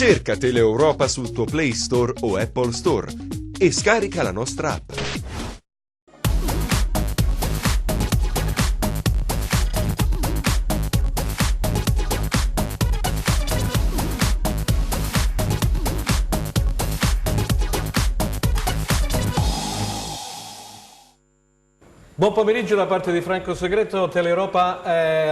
Cerca Teleeuropa sul tuo Play Store o Apple Store e scarica la nostra app. Buon pomeriggio da parte di Franco Segreto, Teleeuropa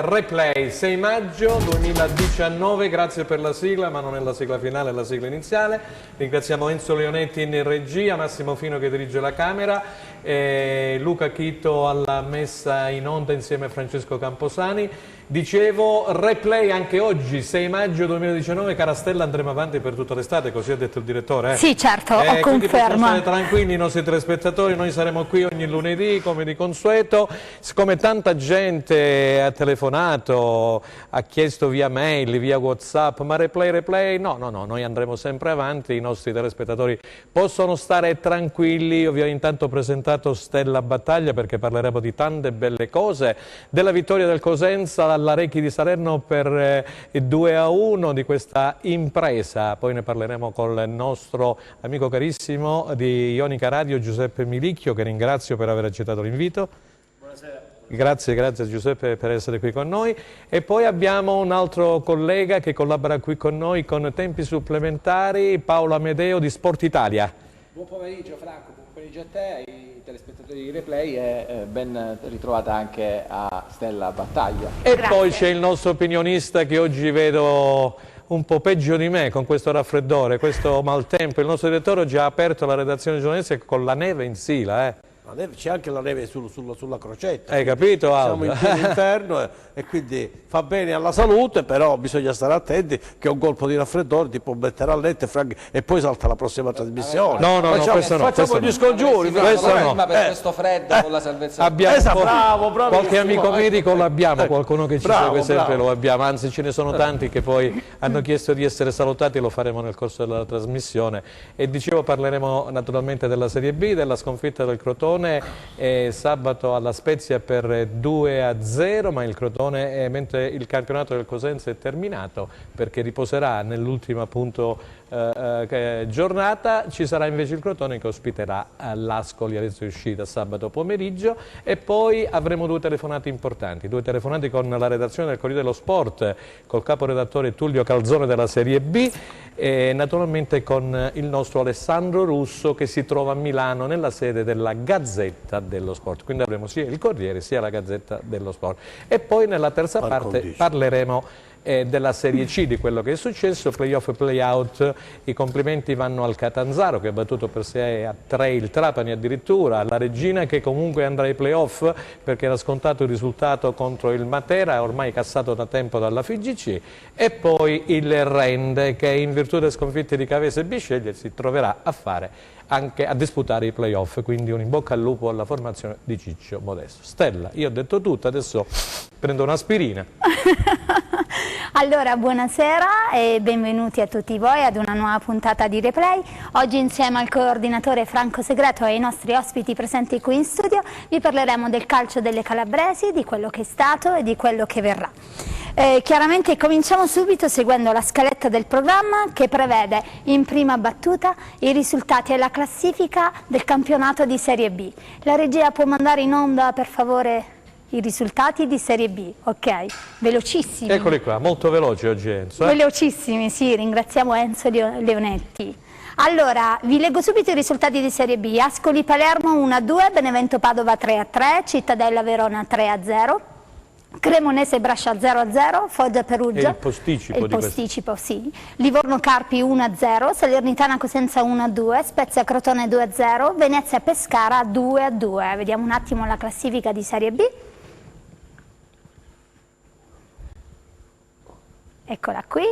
Replay, 6 maggio 2019, grazie per la sigla, ma non è la sigla finale, è la sigla iniziale. Ringraziamo Enzo Leonetti in regia, Massimo Fino che dirige la camera, Luca Chito alla messa in onda insieme a Francesco Camposani. Dicevo, replay anche oggi, 6 maggio 2019, cara Stella, andremo avanti per tutta l'estate, così ha detto il direttore. Sì, certo, ho quindi conferma. possono stare tranquilli i nostri telespettatori, noi saremo qui ogni lunedì come di consueto. Siccome tanta gente ha telefonato, ha chiesto via mail, via WhatsApp, ma replay, no, noi andremo sempre avanti, i nostri telespettatori possono stare tranquilli. Io vi ho intanto presentato Stella Battaglia perché parleremo di tante belle cose, della vittoria del Cosenza alla Recchi di Salerno per 2-1 di questa impresa, poi ne parleremo con il nostro amico carissimo di Ionica Radio Giuseppe Milicchio, che ringrazio per aver accettato l'invito. Buonasera. Grazie Giuseppe per essere qui con noi. E poi abbiamo un altro collega che collabora qui con noi con tempi supplementari, Paolo Amedeo di Sport Italia. Buon pomeriggio Franco, buon pomeriggio a te, ai telespettatori di Replay e ben ritrovata anche a Stella Battaglia. E Grazie. poi c'è il nostro opinionista che oggi vedo un po' peggio di me con questo raffreddore, questo maltempo. Il nostro direttore oggi ha aperto la redazione giornalistica con la neve in sila. C'è anche la neve sulla crocetta. Hai capito, Siamo Aldo? in pieno inverno e quindi fa bene alla salute, però bisogna stare attenti che un colpo di raffreddore ti può mettere a letto e poi salta la prossima trasmissione. No, questo no. Facciamo gli scongiuri. Questo no. Ma per questo freddo con la salvezza. Abbiamo bravo, qualche amico medico l'abbiamo, qualcuno che ci segue sempre bravo. lo abbiamo, anzi ce ne sono tanti che poi hanno chiesto di essere salutati, lo faremo nel corso della trasmissione. E dicevo, parleremo naturalmente della Serie B, della sconfitta del Crotone sabato alla Spezia per 2-0, ma il Crotone, mentre il campionato del Cosenza è terminato perché riposerà nell'ultima appunto giornata, ci sarà invece il Crotone che ospiterà l'Ascoli Arezzo Uscita sabato pomeriggio. E poi avremo due telefonate importanti, due telefonate con la redazione del Corriere dello Sport, col caporedattore Tullio Calzone della Serie B e naturalmente con il nostro Alessandro Russo che si trova a Milano nella sede della Gazzetta dello Sport, quindi avremo sia il Corriere sia la Gazzetta dello Sport. E poi nella terza parte parleremo della Serie C, di quello che è successo, playoff e playout. I complimenti vanno al Catanzaro che ha battuto per 6-3 il Trapani addirittura, alla Regina che comunque andrà ai playoff perché era scontato il risultato contro il Matera, ormai cassato da tempo dalla FIGC, e poi il Rende che in virtù delle sconfitte di Cavese e Bisceglie si troverà a fare anche a disputare i playoff, quindi un in bocca al lupo alla formazione di Ciccio Modesto. Stella, io ho detto tutto, adesso prendo un'aspirina. Allora, buonasera e benvenuti a tutti voi ad una nuova puntata di Replay. Oggi insieme al coordinatore Franco Segreto e ai nostri ospiti presenti qui in studio vi parleremo del calcio delle calabresi, di quello che è stato e di quello che verrà. Chiaramente cominciamo subito seguendo la scaletta del programma che prevede in prima battuta i risultati e la classifica del campionato di Serie B. La regia può mandare in onda per favore i risultati di Serie B, ok? Velocissimi. Eccoli qua, molto veloci oggi Enzo. Velocissimi, sì, ringraziamo Enzo Leonetti. Allora, vi leggo subito i risultati di Serie B. Ascoli Palermo 1-2, Benevento Padova 3-3, Cittadella Verona 3-0. Cremonese Brescia 0-0, Foggia Perugia. E il posticipo sì. Livorno Carpi 1-0, Salernitana Cosenza 1-2, Spezia Crotone 2-0, Venezia Pescara 2-2. Vediamo un attimo la classifica di Serie B. Eccola qui.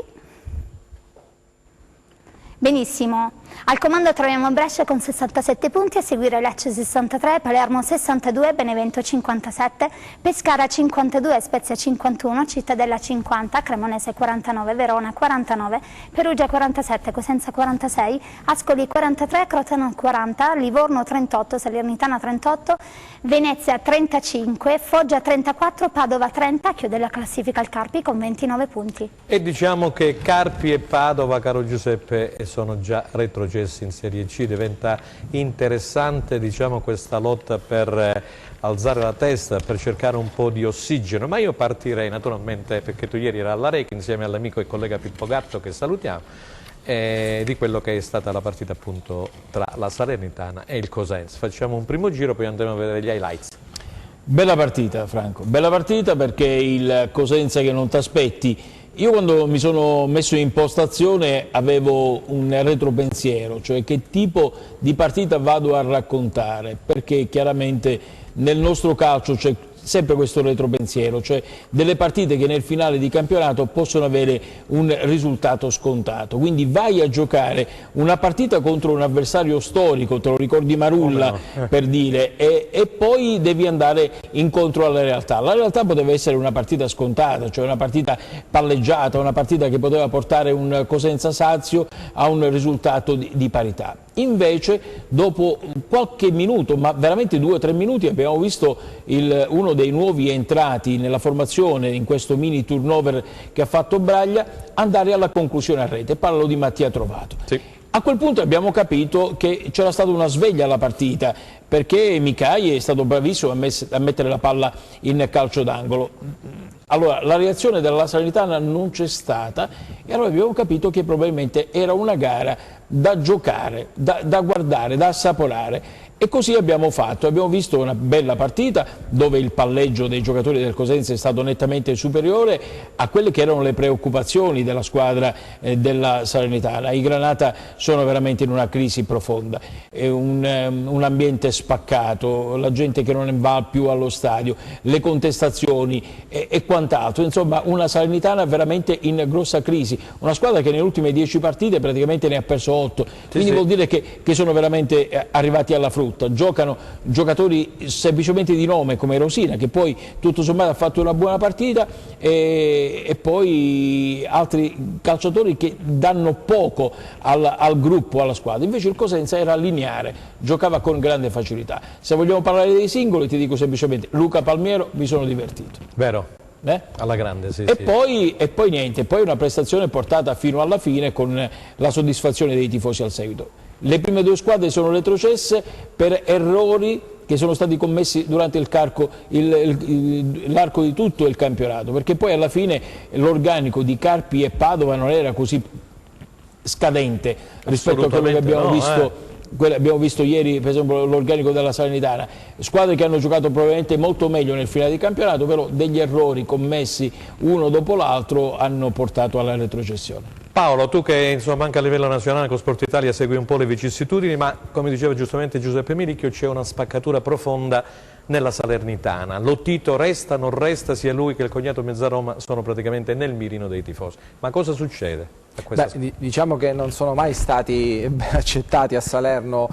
Benissimo, al comando troviamo Brescia con 67 punti, a seguire Lecce 63, Palermo 62, Benevento 57, Pescara 52, Spezia 51, Cittadella 50, Cremonese 49, Verona 49, Perugia 47, Cosenza 46, Ascoli 43, Crotone 40, Livorno 38, Salernitana 38, Venezia 35, Foggia 34, Padova 30, chiude la classifica il Carpi con 29 punti. E diciamo che Carpi e Padova, caro Giuseppe, sono già retrocessi in Serie C, diventa interessante, diciamo, questa lotta per alzare la testa, per cercare un po' di ossigeno, ma io partirei naturalmente, perché tu ieri eri alla REC insieme all'amico e collega Pippo Gatto, che salutiamo, di quello che è stata la partita appunto tra la Salernitana e il Cosenza. Facciamo un primo giro, poi andremo a vedere gli highlights. Bella partita, Franco, bella partita, perché il Cosenza che non ti aspetti. Io quando mi sono messo in postazione avevo un retropensiero, cioè che tipo di partita vado a raccontare, perché chiaramente nel nostro calcio c'è sempre questo retropensiero, cioè delle partite che nel finale di campionato possono avere un risultato scontato, quindi vai a giocare una partita contro un avversario storico, te lo ricordi Marulla, per dire, e poi devi andare incontro alla realtà. La realtà poteva essere una partita scontata, cioè una partita palleggiata, una partita che poteva portare un Cosenza Sazio a un risultato di parità. Invece dopo qualche minuto, ma veramente 2 o 3 minuti, abbiamo visto uno dei nuovi entrati nella formazione in questo mini turnover che ha fatto Braglia andare alla conclusione a rete. Parlo di Mattia Trovato. Sì. A quel punto abbiamo capito che c'era stata una sveglia alla partita, perché Micai è stato bravissimo a mettere la palla in calcio d'angolo. Allora la reazione della Salernitana non c'è stata e allora abbiamo capito che probabilmente era una gara da giocare, da guardare, da assaporare. E così abbiamo fatto, abbiamo visto una bella partita dove il palleggio dei giocatori del Cosenza è stato nettamente superiore a quelle che erano le preoccupazioni della squadra della Salernitana. I Granata sono veramente in una crisi profonda, è un ambiente spaccato, la gente che non va più allo stadio, le contestazioni e quant'altro, insomma una Salernitana veramente in grossa crisi, una squadra che nelle ultime 10 partite praticamente ne ha perso 8, quindi vuol dire che sono veramente arrivati alla frutta. Giocano giocatori semplicemente di nome come Rosina, che poi tutto sommato ha fatto una buona partita, e poi altri calciatori che danno poco al gruppo, alla squadra. Invece il Cosenza era lineare, giocava con grande facilità. Se vogliamo parlare dei singoli ti dico semplicemente Luca Palmiero, mi sono divertito. Vero? Alla grande, sì. Poi niente, poi una prestazione portata fino alla fine con la soddisfazione dei tifosi al seguito. Le prime 2 squadre sono retrocesse per errori che sono stati commessi durante l'arco di tutto il campionato, perché poi alla fine l'organico di Carpi e Padova non era così scadente rispetto a quello che abbiamo visto. Abbiamo visto ieri per esempio l'organico della Salernitana, squadre che hanno giocato probabilmente molto meglio nel finale di campionato, però degli errori commessi uno dopo l'altro hanno portato alla retrocessione. Paolo, tu che insomma anche a livello nazionale con Sport Italia segui un po' le vicissitudini, ma come diceva giustamente Giuseppe Milicchio c'è una spaccatura profonda nella Salernitana. Lotito resta, non resta, sia lui che il cognato Mezzaroma sono praticamente nel mirino dei tifosi. Ma cosa succede? Diciamo che non sono mai stati accettati a Salerno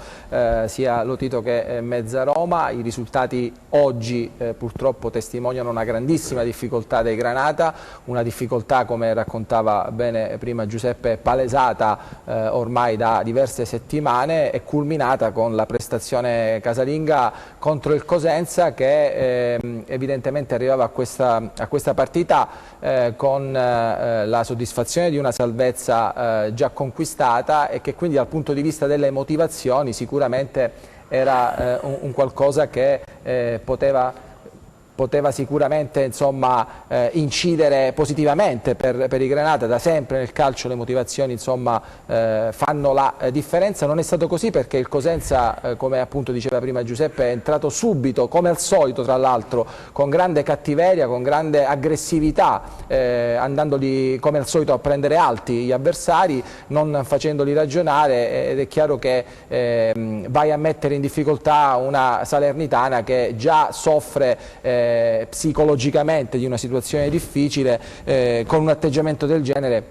sia Lotito che Mezzaroma. I risultati oggi purtroppo testimoniano una grandissima difficoltà dei Granata, una difficoltà, come raccontava bene prima Giuseppe, palesata ormai da diverse settimane e culminata con la prestazione casalinga contro il Cosenza, che evidentemente arrivava a questa partita con la soddisfazione di una salvezza già conquistata, e che quindi dal punto di vista delle motivazioni sicuramente era un qualcosa che poteva sicuramente incidere positivamente per i Granata. Da sempre nel calcio le motivazioni fanno la differenza. Non è stato così, perché il Cosenza, come appunto diceva prima Giuseppe, è entrato subito, come al solito tra l'altro, con grande cattiveria, con grande aggressività, andandoli come al solito a prendere alti gli avversari, non facendoli ragionare, ed è chiaro che vai a mettere in difficoltà una Salernitana che già soffre psicologicamente di una situazione difficile. Con un atteggiamento del genere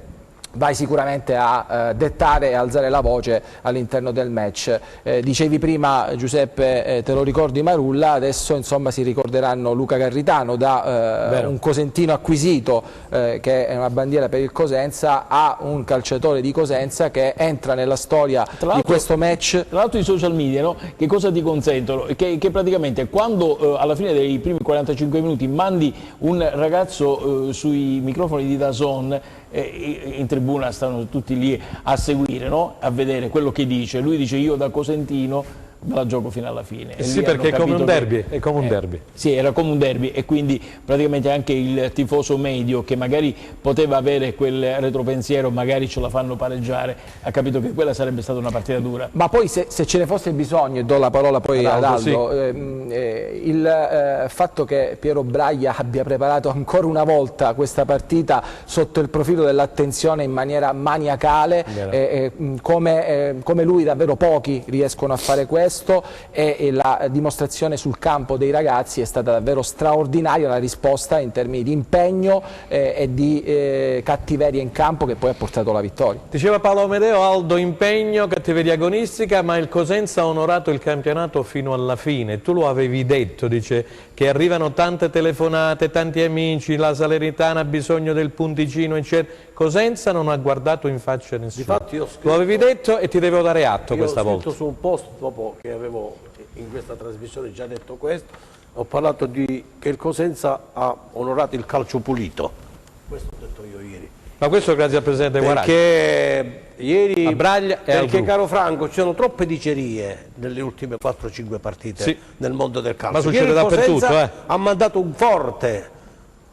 vai sicuramente a dettare e alzare la voce all'interno del match. Dicevi prima, Giuseppe, te lo ricordi Marulla, adesso insomma si ricorderanno Luca Garritano da un cosentino acquisito, che è una bandiera per il Cosenza, a un calciatore di Cosenza che entra nella storia di questo match. Tra l'altro i social media, no? Che cosa ti consentono? Che praticamente quando alla fine dei primi 45 minuti mandi un ragazzo sui microfoni di DAZN, in tribuna stanno tutti lì a seguire, no? A vedere quello che dice. Lui dice: io da cosentino me la gioco fino alla fine. Sì, perché è come un derby, è come un derby. Sì, era come un derby, e quindi praticamente anche il tifoso medio, che magari poteva avere quel retropensiero, magari ce la fanno pareggiare, ha capito che quella sarebbe stata una partita dura. Ma poi se ce ne fosse bisogno, e do la parola poi ad Aldo, il fatto che Piero Braglia abbia preparato ancora una volta questa partita sotto il profilo dell'attenzione in maniera maniacale, come lui davvero pochi riescono a fare questo, e la dimostrazione sul campo dei ragazzi è stata davvero straordinaria, la risposta in termini di impegno e di cattiveria in campo, che poi ha portato la vittoria. Diceva Paolo Amedeo: Aldo, impegno, cattiveria agonistica, ma il Cosenza ha onorato il campionato fino alla fine. Tu lo avevi detto, dice, che arrivano tante telefonate, tanti amici, la Salernitana ha bisogno del punticino, eccetera. Cosenza non ha guardato in faccia a nessuno. Difatti io ho scritto, lo avevi detto e ti devo dare atto questa volta. Io ho scritto su un post, dopo che avevo in questa trasmissione già detto questo, ho parlato che il Cosenza ha onorato il calcio pulito. Questo ho detto io ieri. Ma questo grazie al Presidente Guaragni. Perché ieri, a Braglia e perché caro Franco, ci sono troppe dicerie nelle ultime 4-5 partite nel mondo del calcio. Ma succede dappertutto, ha mandato un forte,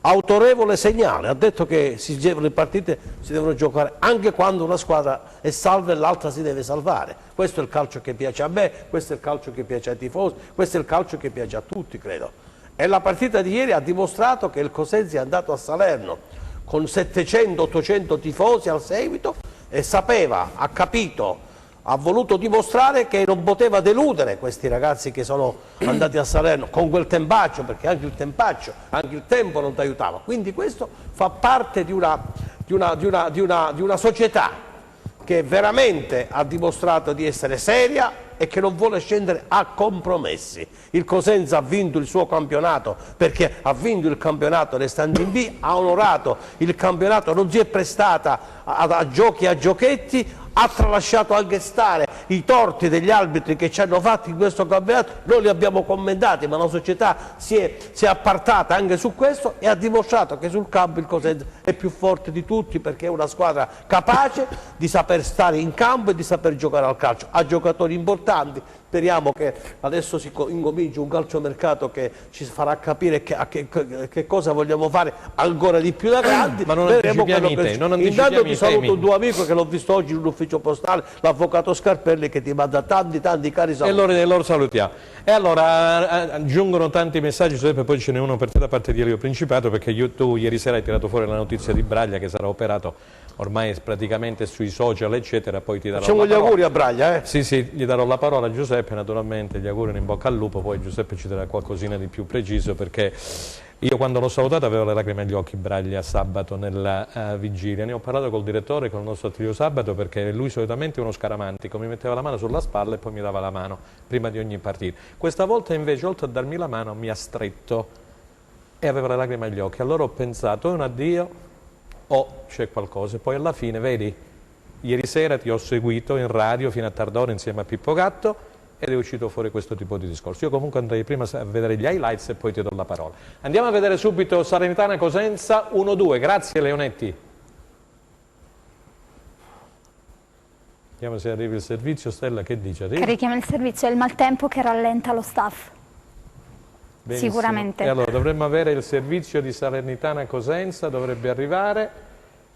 autorevole segnale, ha detto che le partite si devono giocare anche quando una squadra è salva e l'altra si deve salvare. Questo è il calcio che piace a me, questo è il calcio che piace ai tifosi, questo è il calcio che piace a tutti, credo. E la partita di ieri ha dimostrato che il Cosenza è andato a Salerno con 700-800 tifosi al seguito e sapeva, ha capito, ha voluto dimostrare che non poteva deludere questi ragazzi che sono andati a Salerno con quel tempaccio, perché anche il tempaccio, anche il tempo non ti aiutava. Quindi questo fa parte di una società che veramente ha dimostrato di essere seria e che non vuole scendere a compromessi. Il Cosenza ha vinto il suo campionato perché ha vinto il campionato restando in B, ha onorato il campionato, non si è prestata a giochi e a giochetti, ha tralasciato anche stare i torti degli arbitri che ci hanno fatto in questo campionato, noi li abbiamo commentati, ma la società si è appartata anche su questo e ha dimostrato che sul campo il Cosenza è più forte di tutti, perché è una squadra capace di saper stare in campo e di saper giocare al calcio, ha giocatori importanti. Speriamo che adesso si incominci un calciomercato che ci farà capire che cosa vogliamo fare ancora di più da grandi. Ma non anticipiamo i temi. Intanto ti saluto un tuo amico che l'ho visto oggi in un ufficio postale, l'avvocato Scarpelli, che ti manda tanti cari saluti. E loro salutiamo. E allora aggiungono tanti messaggi, poi ce n'è uno per te da parte di Elio Principato, perché tu ieri sera hai tirato fuori la notizia di Braglia che sarà operato ormai praticamente sui social eccetera, poi ti darò Facciamo gli auguri a Braglia, Sì, gli darò la parola a Giuseppe, naturalmente gli auguri in bocca al lupo, poi Giuseppe ci darà qualcosina di più preciso, perché io quando l'ho salutato avevo le lacrime agli occhi Braglia sabato nella vigilia. Ne ho parlato col direttore, con il nostro Attilio Sabato, perché lui solitamente è uno scaramantico, mi metteva la mano sulla spalla e poi mi dava la mano prima di ogni partita. Questa volta invece, oltre a darmi la mano, mi ha stretto e aveva le lacrime agli occhi. Allora ho pensato, è un addio o c'è qualcosa? E poi alla fine, vedi, ieri sera ti ho seguito in radio fino a tard'ora insieme a Pippo Gatto ed è uscito fuori questo tipo di discorso. Io comunque andrei prima a vedere gli highlights e poi ti do la parola. Andiamo a vedere subito Salernitana Cosenza 1-2. Grazie Leonetti. Vediamo se arriva il servizio. Stella, che dice? Carichiamo il servizio, è il maltempo che rallenta lo staff. Benissimo. Sicuramente. E allora dovremmo avere il servizio di Salernitana Cosenza, dovrebbe arrivare.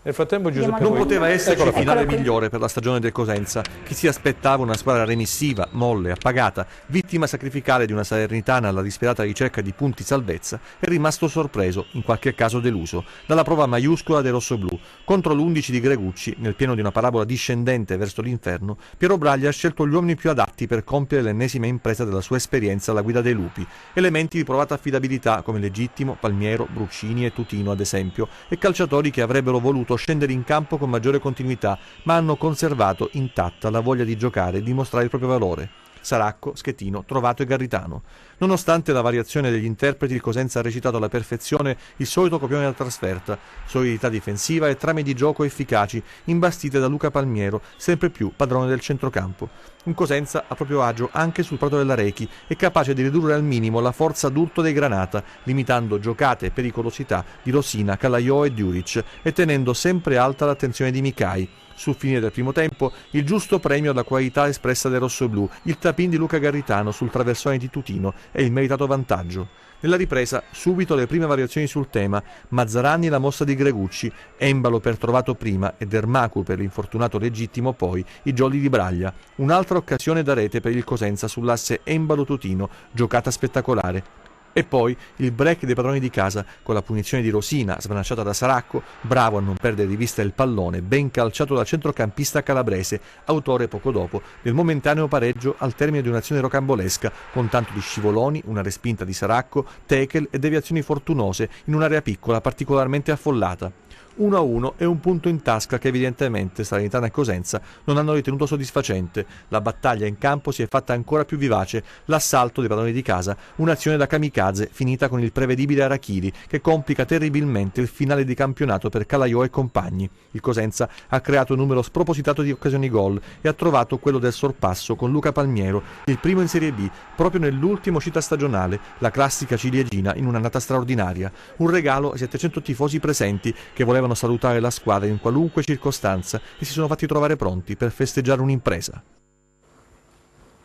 Nel frattempo Giuseppe non poteva esserci finale qui. migliore per la stagione del Cosenza. Chi si aspettava una squadra remissiva, molle, appagata, vittima sacrificale di una Salernitana alla disperata ricerca di punti salvezza, è rimasto sorpreso, in qualche caso deluso, dalla prova maiuscola dei rossoblù. Contro l'11 di Gregucci, nel pieno di una parabola discendente verso l'inferno, Piero Braglia ha scelto gli uomini più adatti patti per compiere l'ennesima impresa della sua esperienza alla guida dei lupi. Elementi di provata affidabilità come Legittimo, Palmiero, Bruccini e Tutino ad esempio, e calciatori che avrebbero voluto scendere in campo con maggiore continuità, ma hanno conservato intatta la voglia di giocare e dimostrare il proprio valore. Saracco, Schettino, Trovato e Garritano. Nonostante la variazione degli interpreti, il Cosenza ha recitato alla perfezione il solito copione della trasferta, solidità difensiva e trame di gioco efficaci, imbastite da Luca Palmiero, sempre più padrone del centrocampo. Un Cosenza a proprio agio anche sul prato dell'Arechi e capace di ridurre al minimo la forza d'urto dei Granata, limitando giocate e pericolosità di Rosina, Calaiò e Djuric e tenendo sempre alta l'attenzione di Micai. Sul finire del primo tempo, il giusto premio alla qualità espressa dai rossoblù, il tapin di Luca Garritano sul traversone di Tutino e il meritato vantaggio. Nella ripresa, subito le prime variazioni sul tema, Mazzarani la mossa di Gregucci, Embalo per Trovato prima ed Ermacu per l'infortunato Legittimo poi, i jolly di Braglia. Un'altra occasione da rete per il Cosenza sull'asse Embalo-Tutino, giocata spettacolare. E poi il break dei padroni di casa con la punizione di Rosina smanacciata da Saracco, bravo a non perdere di vista il pallone, ben calciato dal centrocampista calabrese, autore poco dopo del momentaneo pareggio al termine di un'azione rocambolesca con tanto di scivoloni, una respinta di Saracco, tackle e deviazioni fortunose in un'area piccola particolarmente affollata. 1-1 e un punto in tasca che evidentemente Salernitana e Cosenza non hanno ritenuto soddisfacente. La battaglia in campo si è fatta ancora più vivace, l'assalto dei padroni di casa, un'azione da kamikaze finita con il prevedibile Arachiri che complica terribilmente il finale di campionato per Calaiò e compagni. Il Cosenza ha creato un numero spropositato di occasioni gol e ha trovato quello del sorpasso con Luca Palmiero, il primo in Serie B, proprio nell'ultima uscita stagionale, la classica ciliegina in un'annata straordinaria. Un regalo ai 700 tifosi presenti che volevano salutare la squadra in qualunque circostanza e si sono fatti trovare pronti per festeggiare un'impresa.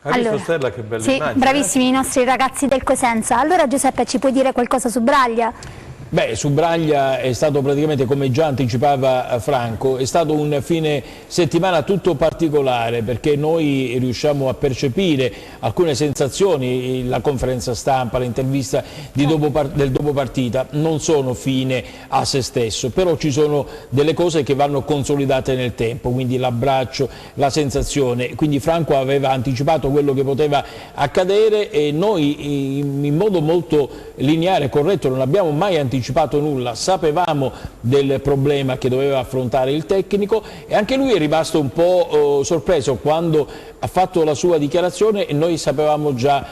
Hai visto Stella che bella sì, immagine? Bravissimi i nostri ragazzi del Cosenza. Allora Giuseppe, ci puoi dire qualcosa su Braglia? Beh, su Braglia è stato praticamente, come già anticipava Franco, è stato un fine settimana tutto particolare perché noi riusciamo a percepire alcune sensazioni, la conferenza stampa, l'intervista del dopo partita non sono fine a se stesso, però ci sono delle cose che vanno consolidate nel tempo, quindi l'abbraccio, la sensazione, quindi Franco aveva anticipato quello che poteva accadere e noi in modo molto lineare e corretto non abbiamo mai anticipato nulla, sapevamo del problema che doveva affrontare il tecnico e anche lui è rimasto un po' sorpreso quando ha fatto la sua dichiarazione e noi sapevamo già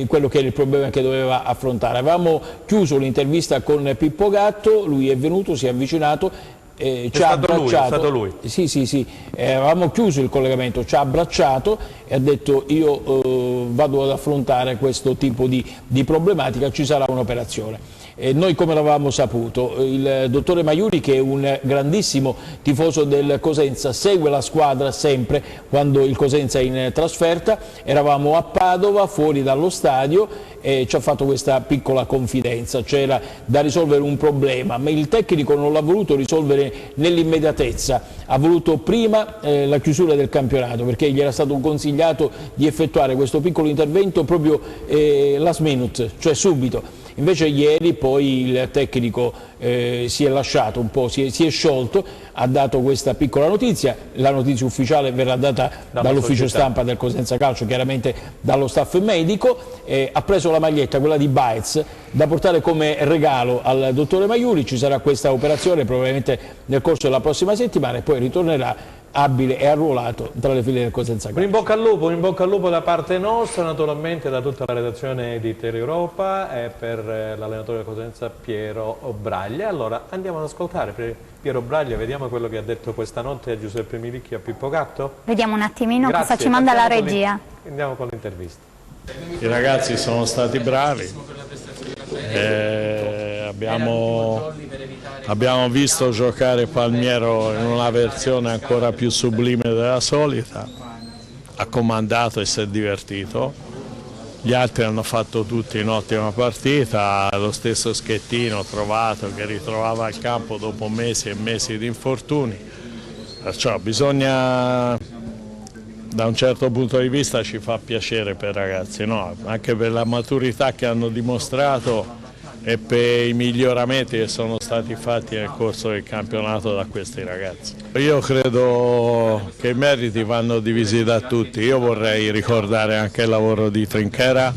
quello che era il problema che doveva affrontare. Avevamo chiuso l'intervista con Pippo Gatto, lui è venuto, si è avvicinato, ci ha abbracciato. È stato lui. Sì, avevamo chiuso il collegamento, ci ha abbracciato e ha detto io vado ad affrontare questo tipo di problematica, ci sarà un'operazione. Noi come l'avevamo saputo? Il dottore Maiuri, che è un grandissimo tifoso del Cosenza, segue la squadra sempre quando il Cosenza è in trasferta, eravamo a Padova fuori dallo stadio e ci ha fatto questa piccola confidenza, c'era da risolvere un problema, ma il tecnico non l'ha voluto risolvere nell'immediatezza, ha voluto prima la chiusura del campionato perché gli era stato consigliato di effettuare questo piccolo intervento proprio last minute, cioè subito. Invece ieri poi il tecnico si è lasciato un po', si è sciolto, ha dato questa piccola notizia, la notizia ufficiale verrà data dall'ufficio stampa del Cosenza Calcio, chiaramente dallo staff medico, ha preso la maglietta, quella di Baez, da portare come regalo al dottore Maiuri, ci sarà questa operazione probabilmente nel corso della prossima settimana e poi ritornerà abile e arruolato tra le file del Cosenza Calcio. Un in bocca al lupo da parte nostra, naturalmente da tutta la redazione di Teleeuropa e per l'allenatore del Cosenza Piero Braglia. Allora andiamo ad ascoltare Piero Braglia, vediamo quello che ha detto questa notte a Giuseppe Milicchi e a Pippo Gatto. Vediamo un attimino. Grazie. Cosa ci manda la regia. Andiamo con l'intervista. I ragazzi sono stati bravi, abbiamo visto giocare Palmiero in una versione ancora più sublime della solita, ha comandato e si è divertito, gli altri hanno fatto tutti un'ottima partita, lo stesso Schettino Trovato che ritrovava il campo dopo mesi e mesi di infortuni, perciò bisogna, da un certo punto di vista ci fa piacere per i ragazzi, no? Anche per la maturità che hanno dimostrato e per i miglioramenti che sono stati fatti nel corso del campionato da questi ragazzi. Io credo che i meriti vanno divisi da tutti. Io vorrei ricordare anche il lavoro di Trinchera,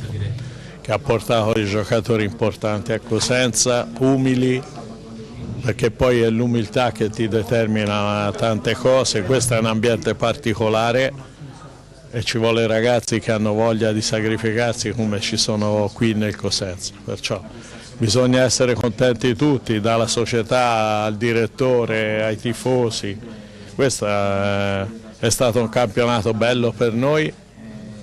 che ha portato dei giocatori importanti a Cosenza, umili, perché poi è l'umiltà che ti determina tante cose. Questo è un ambiente particolare e ci vuole ragazzi che hanno voglia di sacrificarsi come ci sono qui nel Cosenza. Perciò bisogna essere contenti tutti, dalla società al direttore, ai tifosi. Questo è stato un campionato bello per noi,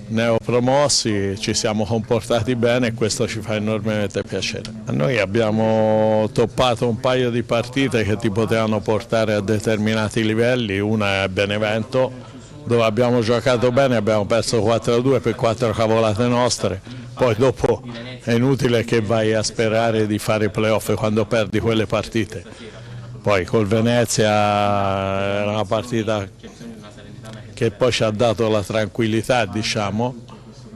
neopromossi, ci siamo comportati bene e questo ci fa enormemente piacere. Noi abbiamo toppato un paio di partite che ti potevano portare a determinati livelli, una è Benevento, dove abbiamo giocato bene, abbiamo perso 4-2 per 4 cavolate nostre, poi dopo è inutile che vai a sperare di fare i playoff quando perdi quelle partite. Poi col Venezia era una partita che poi ci ha dato la tranquillità, diciamo,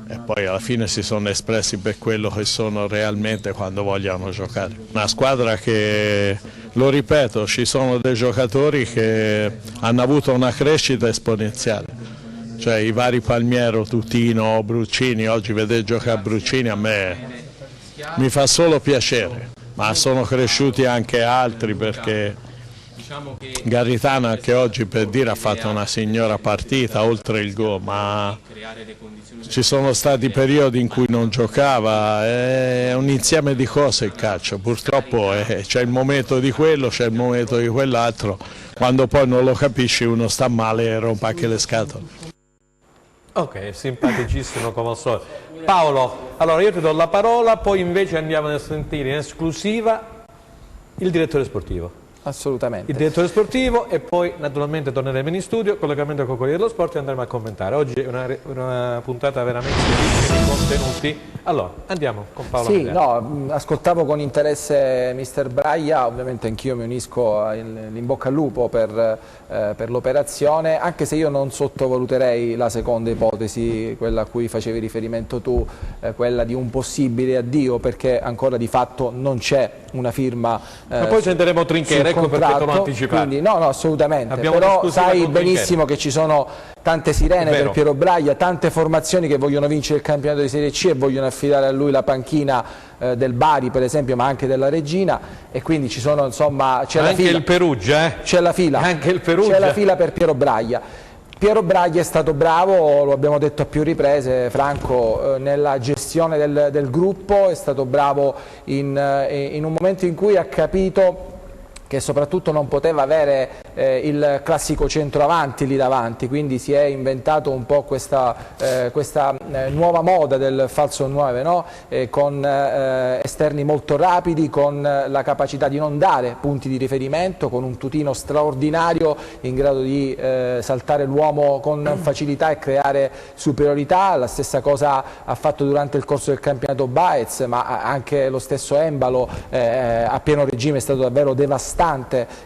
e poi alla fine si sono espressi per quello che sono realmente quando vogliono giocare. Una squadra che, lo ripeto, ci sono dei giocatori che hanno avuto una crescita esponenziale, cioè i vari Palmiero, Tutino, Bruccini. Oggi vedere giocare Bruccini a me mi fa solo piacere, ma sono cresciuti anche altri, perché Garritano anche oggi, per dire, ha fatto una signora partita oltre il gol, ma ci sono stati periodi in cui non giocava, è un insieme di cose il calcio, purtroppo c'è il momento di quello, c'è il momento di quell'altro, quando poi non lo capisci uno sta male e rompe anche le scatole. Ok, simpaticissimo come al solito. Paolo, allora io ti do la parola, poi invece andiamo a sentire in esclusiva il direttore sportivo. Assolutamente. Il direttore sportivo e poi naturalmente torneremo in studio, collegamento con Corriere dello Sport e andremo a commentare. Oggi è una puntata veramente ricca di contenuti. Allora, andiamo con Paolo. Sì, no, ascoltavo con interesse mister Braia, ovviamente anch'io mi unisco in bocca al lupo per l'operazione, anche se io non sottovaluterei la seconda ipotesi, quella a cui facevi riferimento tu, quella di un possibile addio, perché ancora di fatto non c'è una firma. Ma poi sentiremo Trinchera, ecco perché te l'ho anticipato. Quindi, no, assolutamente, abbiamo però sai benissimo che ci sono tante sirene per Piero Braia, tante formazioni che vogliono vincere il campionato di Serie C e vogliono affidare a lui la panchina del Bari per esempio, ma anche della Regina, e quindi ci sono, insomma, c'è la fila. Anche il Perugia, c'è la fila. Anche il Perugia. C'è la fila per Piero Braia. Piero Braia è stato bravo, lo abbiamo detto a più riprese, Franco, nella gestione del gruppo, è stato bravo in un momento in cui ha capito che soprattutto non poteva avere il classico centroavanti lì davanti, quindi si è inventato un po' questa nuova moda del falso 9, no? Con esterni molto rapidi, con la capacità di non dare punti di riferimento, con un Tutino straordinario in grado di saltare l'uomo con facilità e creare superiorità. La stessa cosa ha fatto durante il corso del campionato Baez, ma anche lo stesso Embalo a pieno regime è stato davvero devastante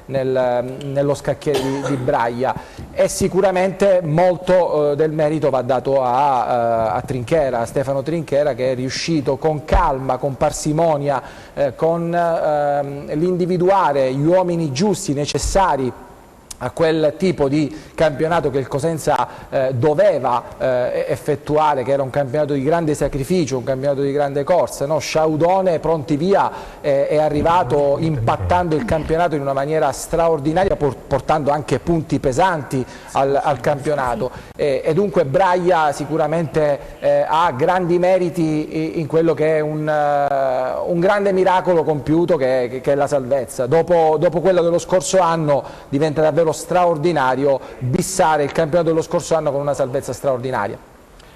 nello scacchiere di Braia, e sicuramente molto del merito va dato a Trinchera, a Stefano Trinchera, che è riuscito con calma, con parsimonia, con l'individuare gli uomini giusti, necessari a quel tipo di campionato che il Cosenza doveva effettuare, che era un campionato di grande sacrificio, un campionato di grande corsa, no? Sciaudone, pronti via, è arrivato impattando il campionato in una maniera straordinaria, portando anche punti pesanti al campionato, e dunque Braia sicuramente ha grandi meriti in quello che è un grande miracolo compiuto che è la salvezza. Dopo quello dello scorso anno diventa davvero straordinario bissare il campionato dello scorso anno con una salvezza straordinaria.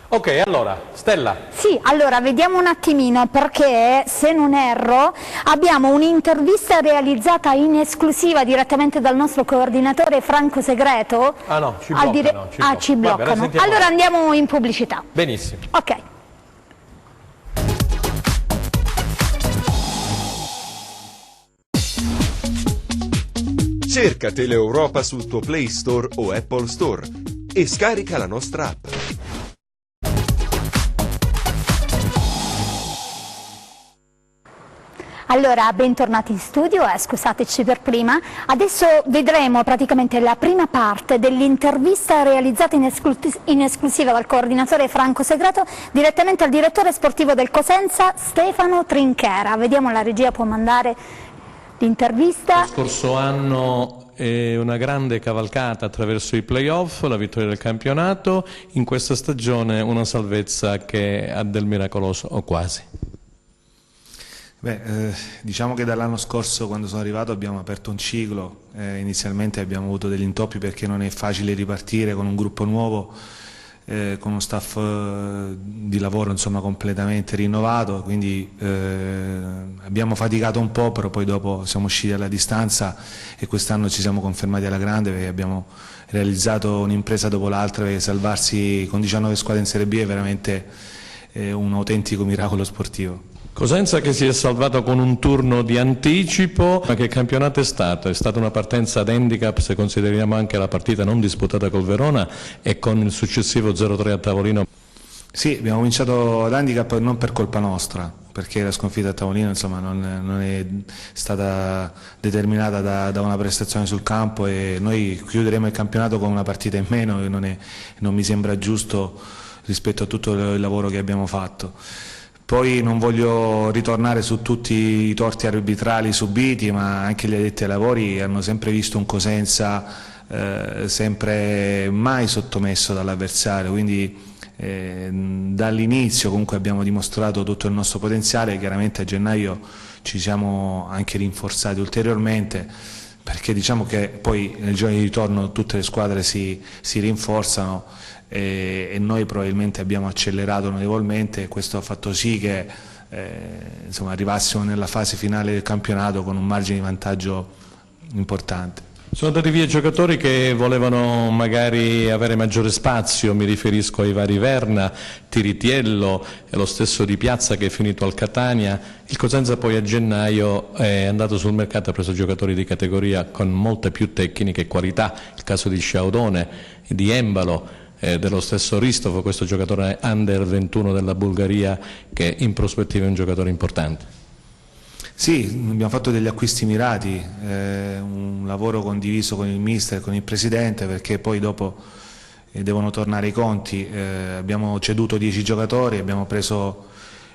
Ok, allora, Stella. Sì, allora vediamo un attimino, perché se non erro abbiamo un'intervista realizzata in esclusiva direttamente dal nostro coordinatore Franco Segreto. Ah no, ci bloccano. Ci bloccano. Vabbè, allora andiamo in pubblicità. Benissimo. Ok. Cerca Teleeuropa sul tuo Play Store o Apple Store e scarica la nostra app. Allora, bentornati in studio, scusateci per prima. Adesso vedremo praticamente la prima parte dell'intervista realizzata in esclusiva dal coordinatore Franco Segreto direttamente al direttore sportivo del Cosenza, Stefano Trinchera. Vediamo, la regia può mandare l'intervista. Lo scorso anno è una grande cavalcata attraverso i playoff, la vittoria del campionato, in questa stagione una salvezza che ha del miracoloso o quasi. Diciamo che dall'anno scorso, quando sono arrivato, abbiamo aperto un ciclo. Inizialmente abbiamo avuto degli intoppi perché non è facile ripartire con un gruppo nuovo, con uno staff di lavoro insomma completamente rinnovato, quindi abbiamo faticato un po', però poi dopo siamo usciti alla distanza e quest'anno ci siamo confermati alla grande, perché abbiamo realizzato un'impresa dopo l'altra, perché salvarsi con 19 squadre in Serie B è veramente un autentico miracolo sportivo. Cosenza che si è salvato con un turno di anticipo, ma che campionato è stato? È stata una partenza ad handicap se consideriamo anche la partita non disputata col Verona e con il successivo 0-3 a tavolino. Sì, abbiamo cominciato ad handicap non per colpa nostra, perché la sconfitta a tavolino insomma, non è stata determinata da una prestazione sul campo e noi chiuderemo il campionato con una partita in meno e non mi sembra giusto rispetto a tutto il lavoro che abbiamo fatto. Poi non voglio ritornare su tutti i torti arbitrali subiti, ma anche gli addetti ai lavori hanno sempre visto un Cosenza sempre mai sottomesso dall'avversario, quindi dall'inizio comunque abbiamo dimostrato tutto il nostro potenziale. Chiaramente a gennaio ci siamo anche rinforzati ulteriormente, perché diciamo che poi nel giorno di ritorno tutte le squadre si rinforzano e noi probabilmente abbiamo accelerato notevolmente e questo ha fatto sì che insomma, arrivassimo nella fase finale del campionato con un margine di vantaggio importante. Sono andati via giocatori che volevano magari avere maggiore spazio, mi riferisco ai vari Verna, Tiritiello e lo stesso Di Piazza che è finito al Catania. Il Cosenza poi a gennaio è andato sul mercato e ha preso giocatori di categoria con molta più tecnica e qualità, il caso di Sciaudone, di Embalo, dello stesso Ristov, questo giocatore under 21 della Bulgaria che in prospettiva è un giocatore importante. Sì, abbiamo fatto degli acquisti mirati, un lavoro condiviso con il mister, con il presidente, perché poi dopo devono tornare i conti. Abbiamo ceduto 10 giocatori, abbiamo preso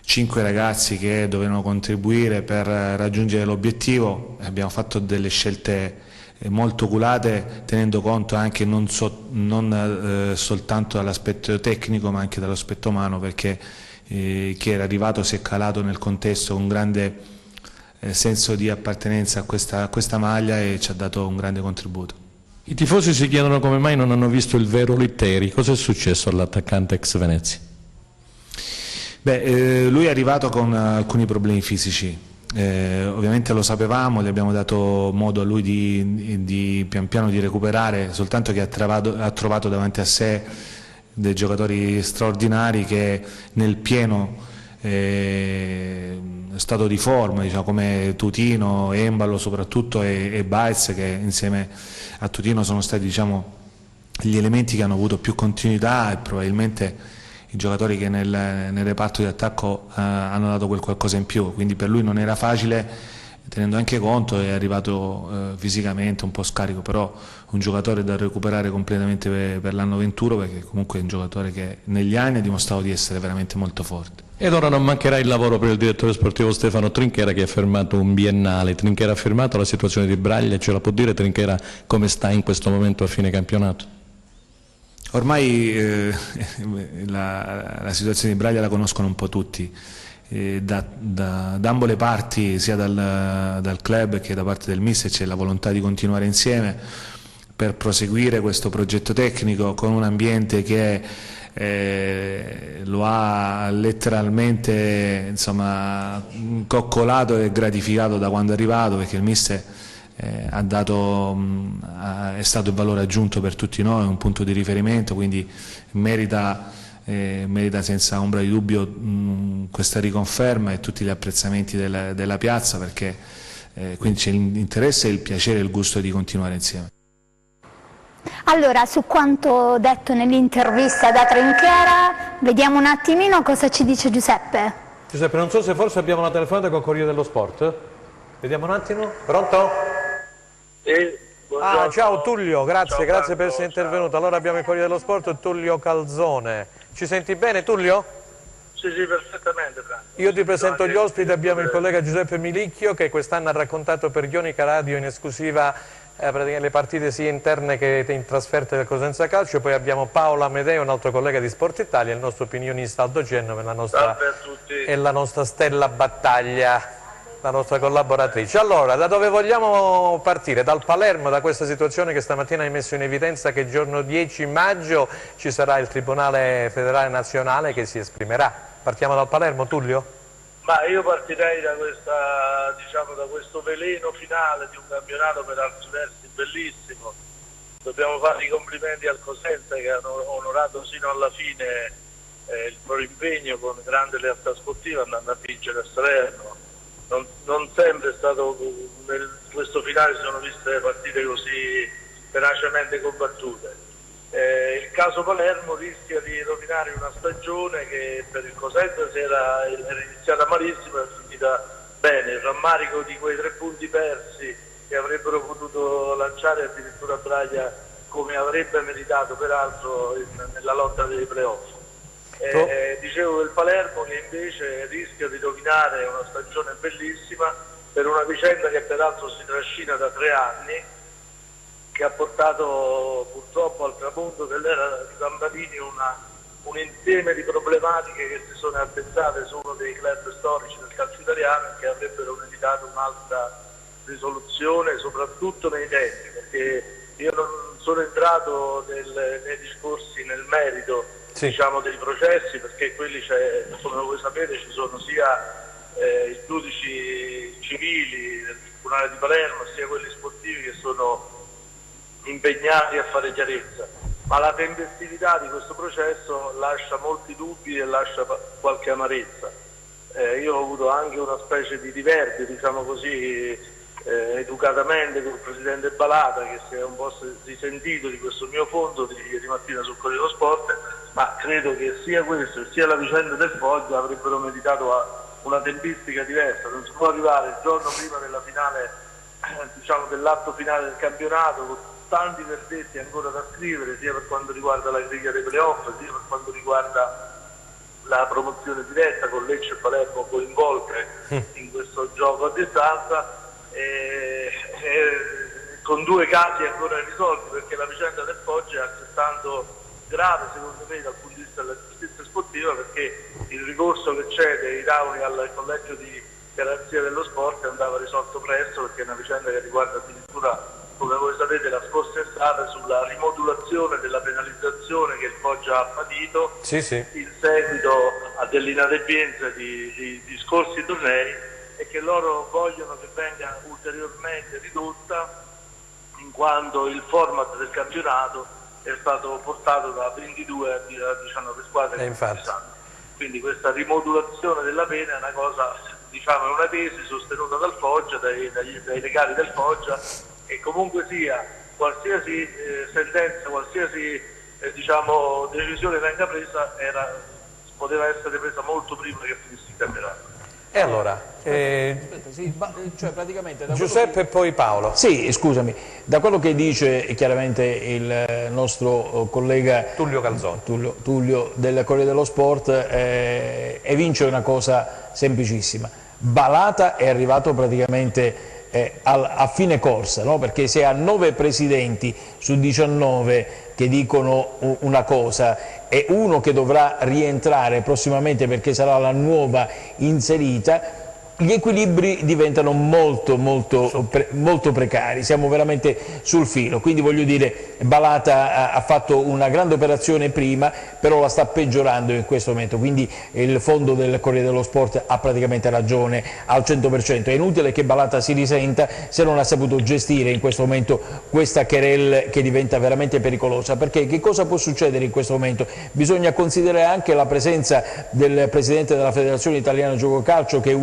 5 ragazzi che dovevano contribuire per raggiungere l'obiettivo, abbiamo fatto delle scelte molto oculate, tenendo conto anche non soltanto dall'aspetto tecnico ma anche dall'aspetto umano, perché chi era arrivato si è calato nel contesto con grande senso di appartenenza a questa maglia e ci ha dato un grande contributo. I tifosi si chiedono come mai non hanno visto il vero Litteri. Cosa è successo all'attaccante ex Venezia? Lui è arrivato con alcuni problemi fisici, ovviamente lo sapevamo, gli abbiamo dato modo a lui di pian piano di recuperare, soltanto che ha trovato davanti a sé dei giocatori straordinari che nel pieno stato di forma, diciamo, come Tutino, Embalo soprattutto e Baez, che insieme a Tutino sono stati, diciamo, gli elementi che hanno avuto più continuità e probabilmente i giocatori che nel reparto di attacco hanno dato quel qualcosa in più, quindi per lui non era facile, tenendo anche conto, è arrivato fisicamente un po' scarico, però un giocatore da recuperare completamente per l'anno 21, perché comunque è un giocatore che negli anni ha dimostrato di essere veramente molto forte. Ed ora non mancherà il lavoro per il direttore sportivo Stefano Trinchera, che ha firmato un biennale. Trinchera ha firmato la situazione di Braglia, ce la può dire Trinchera come sta in questo momento a fine campionato? Ormai la situazione di Braglia la conoscono un po' tutti, da ambo le parti, sia dal club che da parte del mister c'è la volontà di continuare insieme per proseguire questo progetto tecnico con un ambiente che lo ha letteralmente, insomma, coccolato e gratificato da quando è arrivato, perché il mister è stato il valore aggiunto per tutti noi, un punto di riferimento, quindi merita senza ombra di dubbio questa riconferma e tutti gli apprezzamenti della piazza, perché quindi c'è l'interesse, il piacere e il gusto di continuare insieme. Allora, su quanto detto nell'intervista da Trinchera, vediamo un attimino cosa ci dice Giuseppe. Giuseppe, non so se forse abbiamo una telefonata con Corriere dello Sport? Vediamo un attimo. Pronto? Ciao Tullio, grazie per essere intervenuto. Allora abbiamo il Corriere dello Sport, Tullio Calzone. Ci senti bene, Tullio? Sì, perfettamente, Franco. Io ti presento gli ospiti, abbiamo il collega Giuseppe Milicchio che quest'anno ha raccontato per Ionica Radio in esclusiva le partite sia interne che in trasferte del Cosenza Calcio, poi abbiamo Paolo Amedeo, un altro collega di Sport Italia, il nostro opinionista Aldo Genova e la nostra Stella Battaglia, la nostra collaboratrice. Allora, da dove vogliamo partire? Dal Palermo, da questa situazione che stamattina hai messo in evidenza che il giorno 10 maggio ci sarà il Tribunale Federale Nazionale che si esprimerà. Partiamo dal Palermo, Tullio? Ma io partirei da questo veleno finale di un campionato per altri versi bellissimo. Dobbiamo fare i complimenti al Cosenza che hanno onorato sino alla fine il loro impegno con grande lealtà sportiva andando a vincere a Salerno. Non sempre è stato, questo finale si sono viste partite così tenacemente combattute. Il caso Palermo rischia di rovinare una stagione che per il Cosenza era iniziata malissimo e è finita bene. Il rammarico di quei 3 punti persi che avrebbero potuto lanciare addirittura Braglia come avrebbe meritato peraltro nella lotta dei playoff. Dicevo del Palermo che invece rischia di rovinare una stagione bellissima per una vicenda che peraltro si trascina da 3 anni, che ha portato purtroppo al tramonto dell'era di Gambalini un insieme di problematiche che si sono attestate su uno dei club storici del calcio italiano e che avrebbero meritato un'altra risoluzione, soprattutto nei tempi, perché io non sono entrato nei discorsi, nel merito diciamo, dei processi, perché quelli, come voi sapete, ci sono sia i giudici civili del Tribunale di Palermo sia quelli sportivi che sono impegnati a fare chiarezza, ma la tempestività di questo processo lascia molti dubbi e lascia qualche amarezza. Io ho avuto anche una specie di diverbio, diciamo così, educatamente con il presidente Balata, che si è un po' risentito di questo mio fondo di ieri mattina sul Corriere dello Sport, ma credo che sia questo sia la vicenda del Foggia avrebbero meritato una tempistica diversa. Non si può arrivare il giorno prima della finale, diciamo dell'atto finale del campionato, con tanti verdetti ancora da scrivere, sia per quanto riguarda la griglia dei playoff, sia per quanto riguarda la promozione diretta, con Lecce e Palermo coinvolte in questo gioco a distanza, con 2 casi ancora irrisolti, perché la vicenda del Foggia è altrettanto grave secondo me dal punto di vista della giustizia sportiva, perché il ricorso che c'è dei Rauni al collegio di garanzia dello sport andava risolto presto, perché è una vicenda che riguarda addirittura, come voi sapete, la scorsa estate sulla rimodulazione della penalizzazione che il Foggia ha patito in seguito a delle inadempienze di scorsi tornei, e che loro vogliono che venga ulteriormente ridotta, in quanto il format del campionato è stato portato da 22 a 19 squadre. Quindi questa rimodulazione della pena è una cosa, diciamo, è una tesi sostenuta dal Foggia, dai legali del Foggia, e comunque sia qualsiasi sentenza, qualsiasi diciamo, decisione venga presa poteva essere presa molto prima che finisse il campionato. E allora, cioè praticamente Giuseppe e poi Paolo. Sì, scusami, da quello che dice chiaramente il nostro collega Tullio Calzone, Tullio del Corriere dello Sport, evince una cosa semplicissima: Balata è arrivato praticamente a fine corsa, no? Perché se ha 9 presidenti su 19 che dicono una cosa e uno che dovrà rientrare prossimamente perché sarà la nuova inserita, gli equilibri diventano molto precari, siamo veramente sul filo. Quindi voglio dire, Balata ha fatto una grande operazione prima, però la sta peggiorando in questo momento, quindi il fondo del Corriere dello Sport ha praticamente ragione al 100%. È inutile che Balata si risenta se non ha saputo gestire in questo momento questa querelle che diventa veramente pericolosa, perché che cosa può succedere in questo momento? Bisogna considerare anche la presenza del presidente della Federazione Italiana Gioco Calcio, che è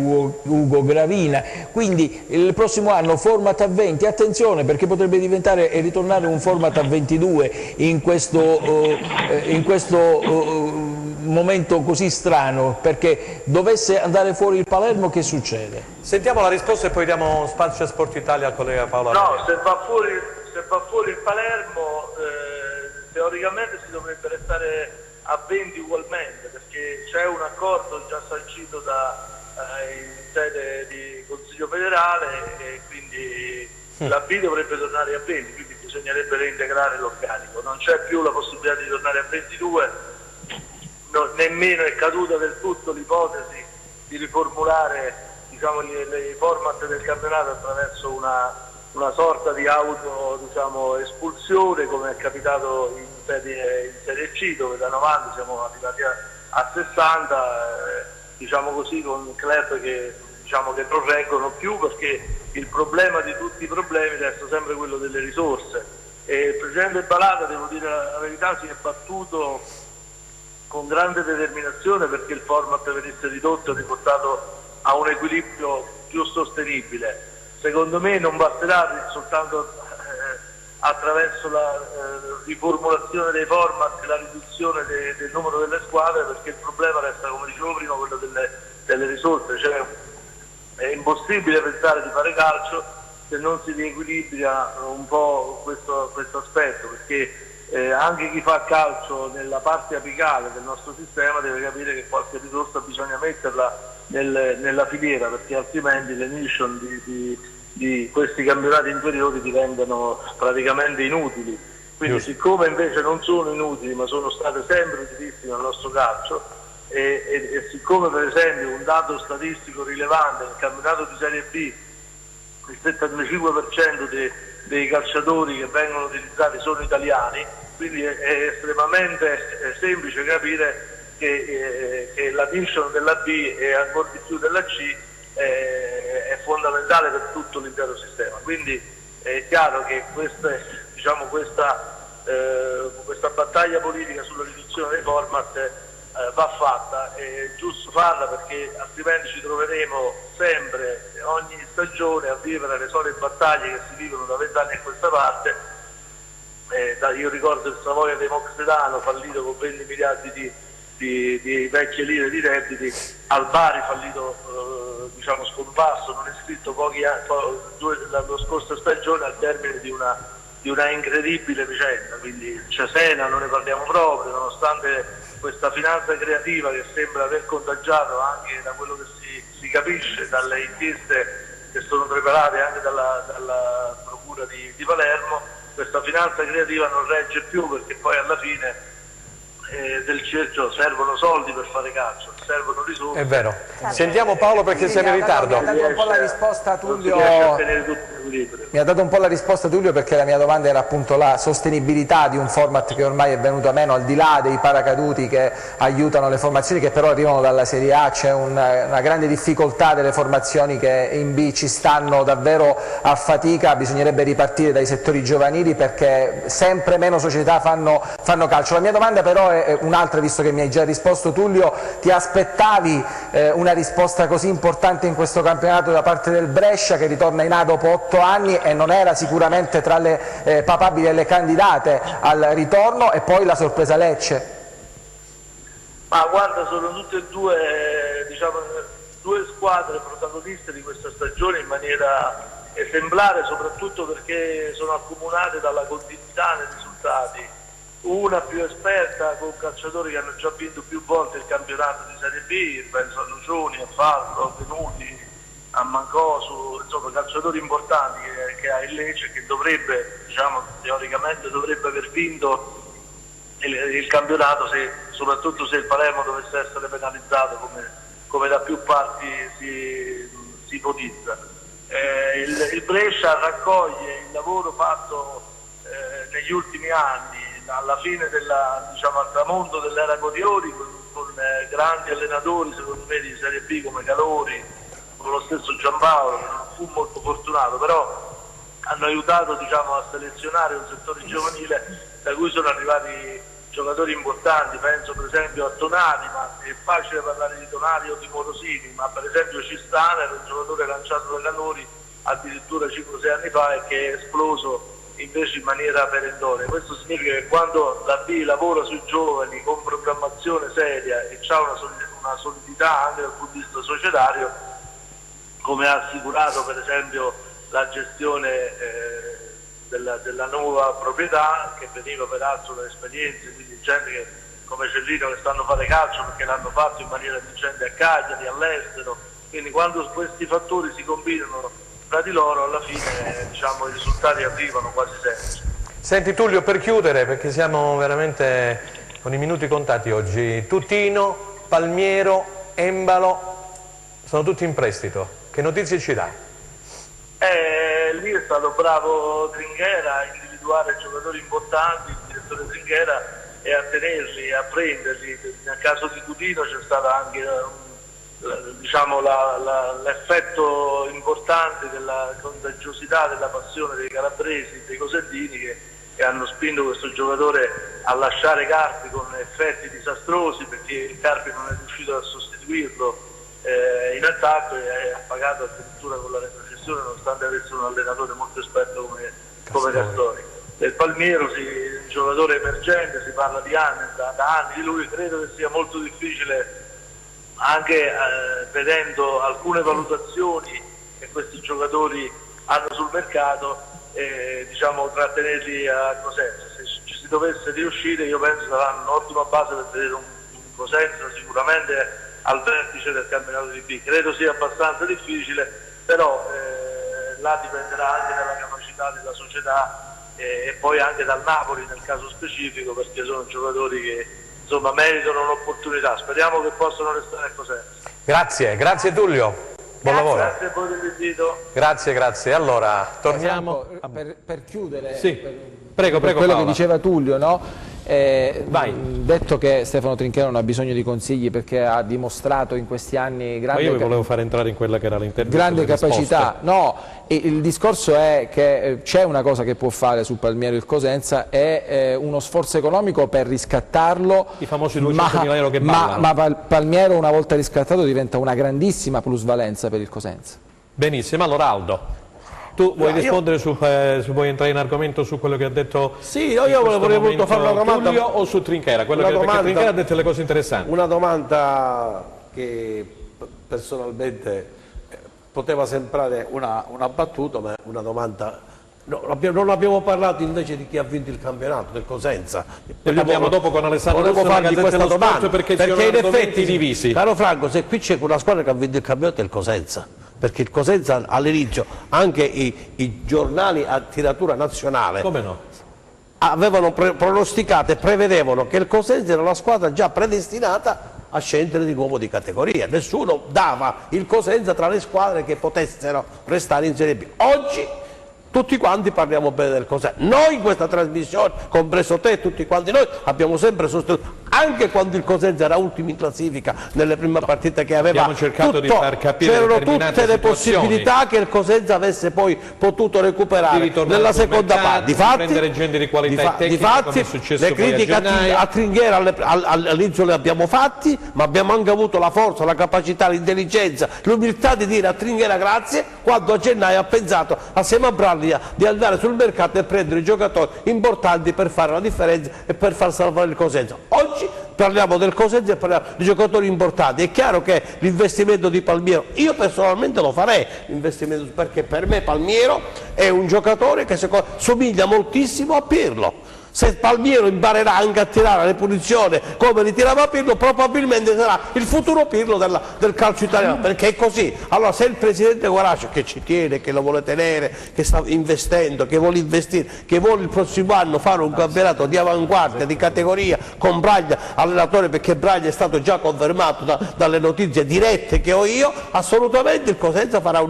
Ugo Gravina, quindi il prossimo anno format a 20, attenzione, perché potrebbe diventare e ritornare un format a 22 in questo momento così strano, perché dovesse andare fuori il Palermo, che succede? Sentiamo la risposta e poi diamo spazio a Sport Italia al collega Paolo No, Armeni. se va fuori il Palermo, teoricamente si dovrebbe restare a 20 ugualmente, perché c'è un accordo già sancito in sede di Consiglio federale e quindi la B dovrebbe tornare a 20, quindi bisognerebbe reintegrare l'organico. Non c'è più la possibilità di tornare a 22, nemmeno è caduta del tutto l'ipotesi di riformulare, diciamo, i format del campionato attraverso una sorta di espulsione, come è capitato in Serie C, dove da 90 siamo arrivati a 60, diciamo così, con club che non reggono più, perché il problema di tutti i problemi resta sempre quello delle risorse. E il presidente Balata, devo dire la verità, si è battuto con grande determinazione perché il format venisse ridotto e riportato a un equilibrio più sostenibile. Secondo me non basterà soltanto attraverso la riformulazione dei format, la riduzione del numero delle squadre, perché il problema resta, come dicevo prima, quello delle risorse. Cioè, è impossibile pensare di fare calcio se non si riequilibra un po' questo aspetto, perché anche chi fa calcio nella parte apicale del nostro sistema deve capire che qualche risorsa bisogna metterla nella filiera, perché altrimenti le mission di questi campionati inferiori diventano praticamente inutili. Quindi siccome invece non sono inutili ma sono state sempre utilissime nel nostro calcio, e siccome per esempio un dato statistico rilevante nel campionato di Serie B, il 75% dei calciatori che vengono utilizzati sono italiani, quindi è estremamente semplice capire che la mission della B e ancora di più della C è fondamentale per tutto l'intero sistema. Quindi è chiaro che questa battaglia politica sulla riduzione dei format va fatta, è giusto farla, perché altrimenti ci troveremo sempre, ogni stagione, a vivere le solite battaglie che si vivono da 20 anni a questa parte. Io ricordo il Savoia dei Moxedano fallito con 20 miliardi di vecchie lire di redditi, al Bari fallito, scomparso, non è scritto la scorsa stagione, al termine di una incredibile vicenda. Quindi Cesena non ne parliamo proprio, nonostante questa finanza creativa che sembra aver contagiato anche da quello che si capisce dalle inchieste che sono preparate anche dalla procura di Palermo. Questa finanza creativa non regge più, perché poi alla fine del cerchio servono soldi per fare calcio, servono risorse. È vero. Sentiamo Paolo, perché siamo in ritardo. Mi ha dato un po' la risposta Tullio. Mi ha dato un po' la risposta Tullio, perché la mia domanda era appunto la sostenibilità di un format che ormai è venuto a meno, al di là dei paracaduti che aiutano le formazioni che però arrivano dalla Serie A. C'è una grande difficoltà delle formazioni che in B ci stanno davvero a fatica, bisognerebbe ripartire dai settori giovanili perché sempre meno società fanno calcio. La mia domanda però è un'altra, visto che mi hai già risposto Tullio: ti aspettavi una risposta così importante in questo campionato da parte del Brescia, che ritorna in A dopo 8 anni e non era sicuramente tra le papabili e le candidate al ritorno, e poi la sorpresa Lecce? Ma guarda, sono tutte e due, due squadre protagoniste di questa stagione in maniera esemplare, soprattutto perché sono accomunate dalla continuità nei risultati. Una più esperta, con calciatori che hanno già vinto più volte il campionato di Serie B, penso a Lucioni, a Falco, a Venuti, a Mancosu, insomma calciatori importanti che ha il Lecce, che dovrebbe, teoricamente dovrebbe aver vinto il campionato, soprattutto se il Palermo dovesse essere penalizzato come da più parti si ipotizza. Il Brescia raccoglie il lavoro fatto negli ultimi anni, alla fine al tramonto dell'era Codiori, con grandi allenatori secondo me di Serie B come Calori, con lo stesso Giampaolo, che non fu molto fortunato, però hanno aiutato a selezionare un settore giovanile da cui sono arrivati giocatori importanti. Penso per esempio a Tonali, ma è facile parlare di Tonali o di Morosini, ma per esempio Cistana era un giocatore lanciato da Calori addirittura 5-6 anni fa e che è esploso invece in maniera perentoria. Questo significa che quando la B lavora sui giovani con programmazione seria e ha una solidità anche dal punto di vista societario, come ha assicurato per esempio la gestione della nuova proprietà, che veniva peraltro da esperienze, quindi gente che, come Cellino, che stanno a fare calcio perché l'hanno fatto in maniera vincente a Cagliari, all'estero. Quindi quando questi fattori si combinano tra di loro, alla fine i risultati arrivano quasi sempre. Senti Tullio, per chiudere, perché siamo veramente con i minuti contati oggi, Tutino, Palmiero, Embalo sono tutti in prestito. Che notizie ci dà? Lì è stato bravo Trinchera a individuare giocatori importanti, il direttore Trinchera, e a tenerli, a prenderli. Nel caso di Tutino c'è stato anche l'effetto importante della contagiosità, della passione dei calabresi, dei cosentini, che hanno spinto questo giocatore a lasciare Carpi con effetti disastrosi, perché il Carpi non è riuscito a sostituirlo in attacco e ha pagato addirittura con la retrocessione, nonostante avesse un allenatore molto esperto come Castori. Del Palmiero, un giocatore emergente, si parla di anni, da anni di lui. Credo che sia molto difficile, anche vedendo alcune valutazioni che questi giocatori hanno sul mercato, trattenerli a Cosenza. Se ci si dovesse riuscire, io penso saranno un'ottima base per vedere un Cosenza sicuramente al vertice del campionato di B. Credo sia abbastanza difficile, però là dipenderà anche dalla capacità della società e poi anche dal Napoli nel caso specifico, perché sono giocatori che meritano un'opportunità. Speriamo che possano restare a Cosenza. Grazie Tullio. Buon lavoro. Grazie a voi dell'invito. Grazie. Allora, torniamo. Per chiudere, sì. Prego, quello Paola. che diceva Tullio, no? Detto che Stefano Trinchera non ha bisogno di consigli perché ha dimostrato in questi anni io volevo fare entrare in quella che era l'intervista, grande capacità. No, il discorso è che c'è una cosa che può fare sul Palmiero il Cosenza, è uno sforzo economico per riscattarlo. I famosi 200.000 euro che ballano. Ma Palmiero, una volta riscattato, diventa una grandissima plusvalenza per il Cosenza. Benissimo, allora Aldo, tu vuoi rispondere vuoi entrare in argomento su quello che ha detto? Sì, io vorrei molto fare una domanda. Tullio o su Trinchera? Perché Trinchera ha detto le cose interessanti. Una domanda che personalmente poteva sembrare una battuta, ma è una domanda. Non abbiamo parlato invece di chi ha vinto il campionato, del Cosenza. Ne parliamo dopo con Alessandro. Volevo fargli questa domanda, perché in effetti divisi. Caro Franco, se qui c'è una squadra che ha vinto il campionato è il Cosenza, perché il Cosenza all'inizio, anche i giornali a tiratura nazionale, come no? avevano pronosticato e prevedevano che il Cosenza era una squadra già predestinata a scendere di nuovo di categoria. Nessuno dava il Cosenza tra le squadre che potessero restare in Serie B. Oggi tutti quanti parliamo bene del Cosenza. Noi in questa trasmissione, compreso te e tutti quanti noi, abbiamo sempre sostenuto, anche quando il Cosenza era ultimo in classifica nelle prime partite che aveva, abbiamo cercato di far capire c'erano tutte le possibilità che il Cosenza avesse poi potuto recuperare nella seconda parte. Difatti, gente di qualità tecnica, come è successo le critiche a Trinchera all'inizio le abbiamo fatti, ma abbiamo anche avuto la forza, la capacità, l'intelligenza, l'umiltà di dire a Trinchera grazie, quando a gennaio ha pensato assieme a Braglia di andare sul mercato e prendere i giocatori importanti per fare la differenza e per far salvare il Cosenza. Oggi parliamo del Cosenza e parliamo di giocatori importanti. È chiaro che l'investimento di Palmiero, io personalmente lo farei, l'investimento, perché per me Palmiero è un giocatore che somiglia moltissimo a Pirlo. Se Palmiero imparerà anche a tirare le punizioni come li tirava Pirlo, probabilmente sarà il futuro Pirlo del calcio italiano, perché è così. Allora se il presidente Guaracio, che ci tiene, che lo vuole tenere, che sta investendo, che vuole investire, che vuole il prossimo anno fare un campionato di avanguardia, di categoria, con Braglia allenatore, perché Braglia è stato già confermato dalle notizie dirette che ho io, assolutamente il Cosenza farà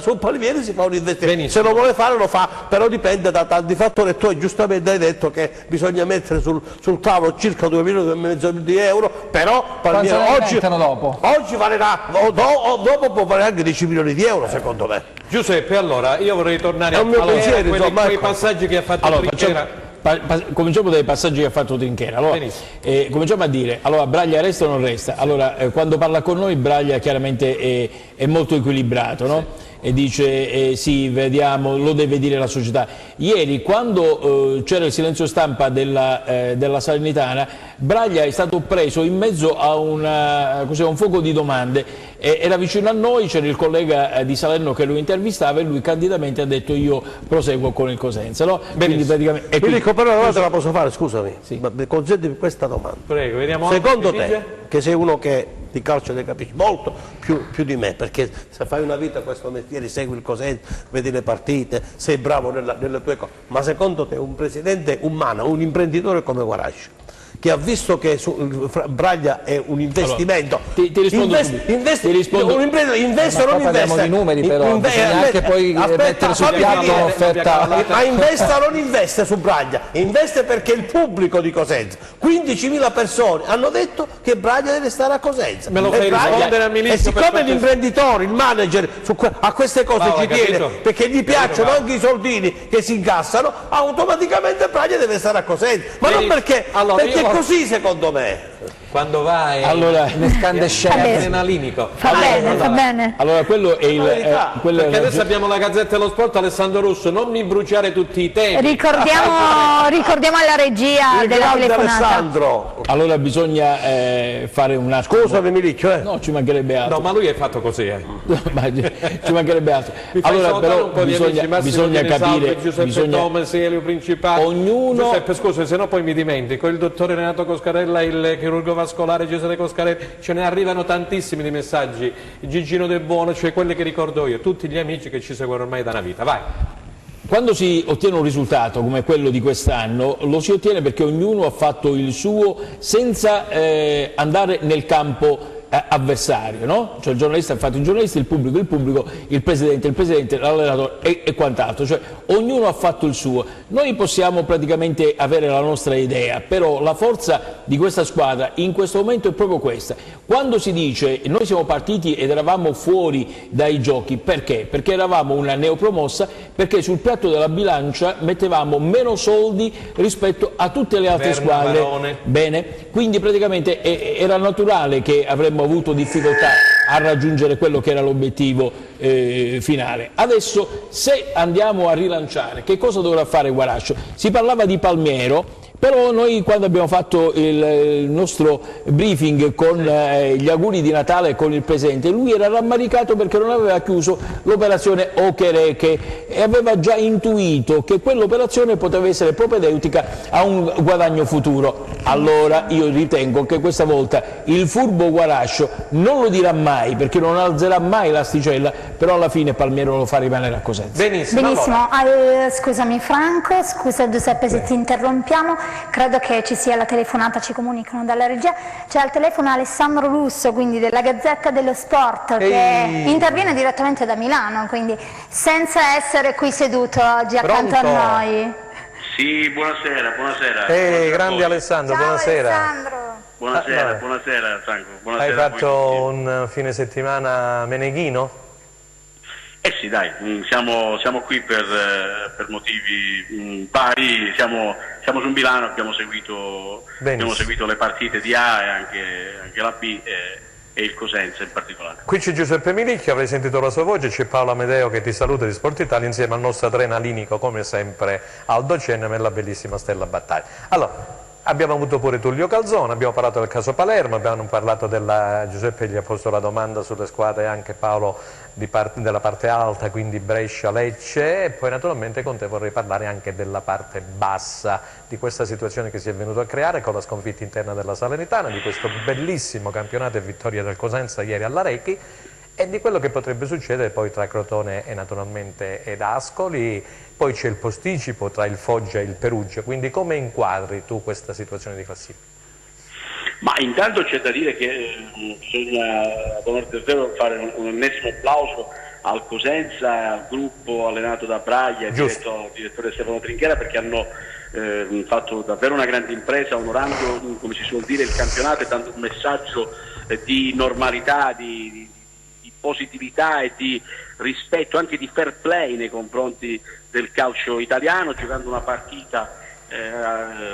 su Palmieri si fa un investimento. Benissimo. Se lo vuole fare lo fa, però dipende da tanti fattori, e tu giustamente hai detto che bisogna mettere sul tavolo circa 2,5 milioni di euro, però Palmiero oggi valerà, dopo può valere anche 10 milioni di euro secondo me. Giuseppe, allora io vorrei tornare a quei passaggi che ha fatto Trinchera. cominciamo dai passaggi che ha fatto Trinchera. Allora, cominciamo a dire, allora Braglia resta o non resta? Allora, quando parla con noi Braglia chiaramente è molto equilibrato, no? Sì. E dice sì, vediamo, lo deve dire la società. Ieri quando c'era il silenzio stampa della Salernitana, Braglia è stato preso in mezzo a un fuoco di domande. Era vicino a noi, c'era il collega di Salerno che lo intervistava e lui candidamente ha detto io proseguo con il Cosenza. No? Quindi praticamente, mi dico però una te la posso fare, scusami, sì. Consentimi questa domanda. Prego, vediamo. Secondo te, che sei uno che di calcio ne capisci molto più di me, perché se fai una vita questo mestiere, segui il Cosenza, vedi le partite, sei bravo nelle tue cose, ma secondo te un presidente umano, un imprenditore come Guarascio, che ha visto che Braglia è un investimento, allora, ti rispondo un imprenditore investe o non investe? Parliamo di numeri però, bisogna anche poi mettere sul piatto un'offerta. Ma investa o non investe su Braglia? Investe perché il pubblico di Cosenza, 15.000 persone hanno detto che Braglia deve stare a Cosenza. Me lo fai rispondere a Milizio? E siccome l'imprenditore, il manager a queste cose ci tiene, perché gli piacciono anche i soldini che si incassano, automaticamente Braglia deve stare a Cosenza. Ma non perché è così secondo me. Quando vai allora è adrenalinico. Fa bene. Allora quello è perché adesso abbiamo la Gazzetta dello Sport, Alessandro Russo, non mi bruciare tutti i temi. Ricordiamo alla regia della telefonata. Alessandro. Allora bisogna fare un attimo. Scusami Milicchio, No, ci mancherebbe altro. No, ma lui è fatto così, ci mancherebbe altro. Allora però bisogna capire, Giuseppe Tomasi, Elio Principale. Ognuno. Giuseppe, scusa, se no poi mi dimentico, il dottore Renato Coscarella, il chirurgo vascolare Giuseppe Coscarella, ce ne arrivano tantissimi di messaggi, Gigino De Buono, cioè quelli che ricordo io, tutti gli amici che ci seguono ormai da una vita. Vai. Quando si ottiene un risultato come quello di quest'anno, lo si ottiene perché ognuno ha fatto il suo senza andare nel campo avversario, no? Cioè il giornalista ha fatto il giornalista, il pubblico, il presidente, l'allenatore e quant'altro, cioè ognuno ha fatto il suo. Noi possiamo praticamente avere la nostra idea, però la forza di questa squadra in questo momento è proprio questa. Quando si dice noi siamo partiti ed eravamo fuori dai giochi, perché? Perché eravamo una neopromossa, perché sul piatto della bilancia mettevamo meno soldi rispetto a tutte le altre squadre. Barone. Bene, quindi praticamente era naturale che avremmo avuto difficoltà a raggiungere quello che era l'obiettivo finale. Adesso se andiamo a rilanciare, che cosa dovrà fare Guarascio? Si parlava di Palmiero, però noi quando abbiamo fatto il nostro briefing con gli auguri di Natale con il Presidente, lui era rammaricato perché non aveva chiuso l'operazione Ochereche e aveva già intuito che quell'operazione poteva essere propedeutica a un guadagno futuro. Allora io ritengo che questa volta il furbo Guarascio non lo dirà mai perché non alzerà mai l'asticella, però alla fine Palmiero lo fa rimanere a Cosenza. Benissimo. Scusami Franco, scusa Giuseppe se ti interrompiamo. Credo che ci sia la telefonata, ci comunicano dalla regia. C'è al telefono Alessandro Russo, quindi della Gazzetta dello Sport, che interviene direttamente da Milano, quindi senza essere qui seduto oggi accanto a noi. Sì, buonasera. Grande Alessandro, Ciao, buonasera. Alessandro. Buonasera Franco. Buonasera. Hai fatto un fine settimana meneghino? Sì, dai, siamo qui per motivi vari, siamo su Milano, abbiamo seguito le partite di A e anche la B e il Cosenza in particolare. Qui c'è Giuseppe Milicchio, avrei sentito la sua voce, c'è Paolo Amedeo che ti saluta di Sport Italia insieme al nostro adrenalinico come sempre Aldo Cennem e la bellissima Stella Battaglia. Allora, abbiamo avuto pure Tullio Calzone, abbiamo parlato del caso Palermo, abbiamo parlato Giuseppe gli ha posto la domanda sulle squadre, anche Paolo della parte alta, quindi Brescia-Lecce, e poi naturalmente con te vorrei parlare anche della parte bassa, di questa situazione che si è venuta a creare con la sconfitta interna della Salernitana, di questo bellissimo campionato e vittoria del Cosenza ieri all'Arechi, e di quello che potrebbe succedere poi tra Crotone e naturalmente ed Ascoli. Poi c'è il posticipo tra il Foggia e il Perugia, quindi come inquadri tu questa situazione di classifica? Ma intanto c'è da dire che bisogna ad onor del vero fare un ennesimo applauso al Cosenza, al gruppo allenato da Braglia, direttore Stefano Trinchera, perché hanno fatto davvero una grande impresa onorando, come si suol dire, il campionato e dando un messaggio di normalità, di positività e di rispetto, anche di fair play nei confronti del calcio italiano, giocando una partita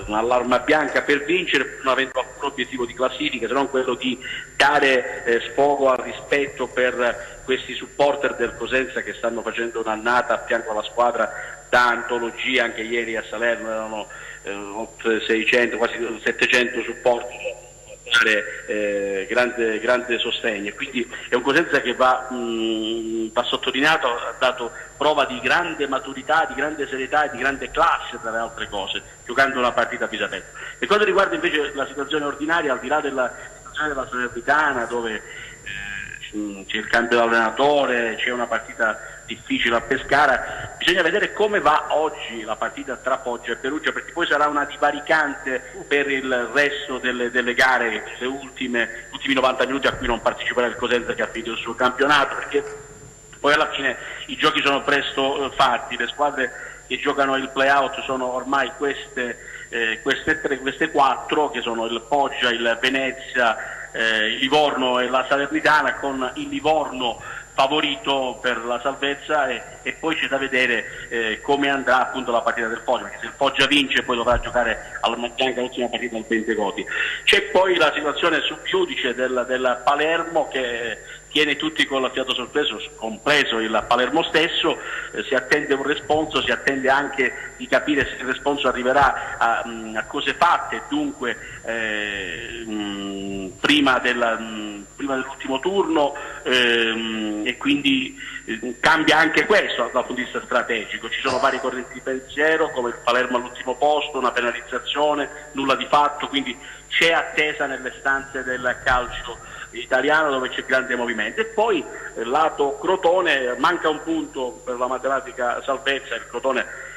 un'allarma bianca per vincere, non avendo alcun obiettivo di classifica se non quello di dare sfogo al rispetto per questi supporter del Cosenza che stanno facendo un'annata a fianco alla squadra da antologia. Anche ieri a Salerno erano oltre 600, quasi 700 supporter, grande sostegno, quindi è un Cosenza che va sottolineato, ha dato prova di grande maturità, di grande serietà e di grande classe tra le altre cose, giocando una partita a viso aperto. Per quanto riguarda invece la situazione ordinaria, al di là della situazione della Salernitana, dove c'è il cambio d'allenatore, c'è una partita difficile a Pescara, bisogna vedere come va oggi la partita tra Foggia e Perugia, perché poi sarà una divaricante per il resto delle gare, le ultimi 90 minuti a cui non parteciperà il Cosenza, che ha finito il suo campionato, perché poi alla fine i giochi sono presto fatti. Le squadre che giocano il play-out sono ormai queste 4, che sono il Foggia, il Venezia, il Livorno e la Salernitana, con il Livorno favorito per la salvezza, e poi c'è da vedere come andrà appunto la partita del Foggia, perché se il Foggia vince poi dovrà giocare alla Maggianca l'ultima partita al Pentegoti. C'è poi la situazione sub iudice del Palermo, che tiene tutti con la fiato sorpreso, compreso il Palermo stesso. Si attende un responso, si attende anche di capire se il responso arriverà a cose fatte, dunque prima dell'ultimo turno, e quindi cambia anche questo dal punto di vista strategico. Ci sono vari correnti di pensiero, come il Palermo all'ultimo posto, una penalizzazione, nulla di fatto, quindi c'è attesa nelle stanze del calcio italiano, dove c'è grande movimento. E poi lato Crotone, manca un punto per la matematica salvezza, il Crotone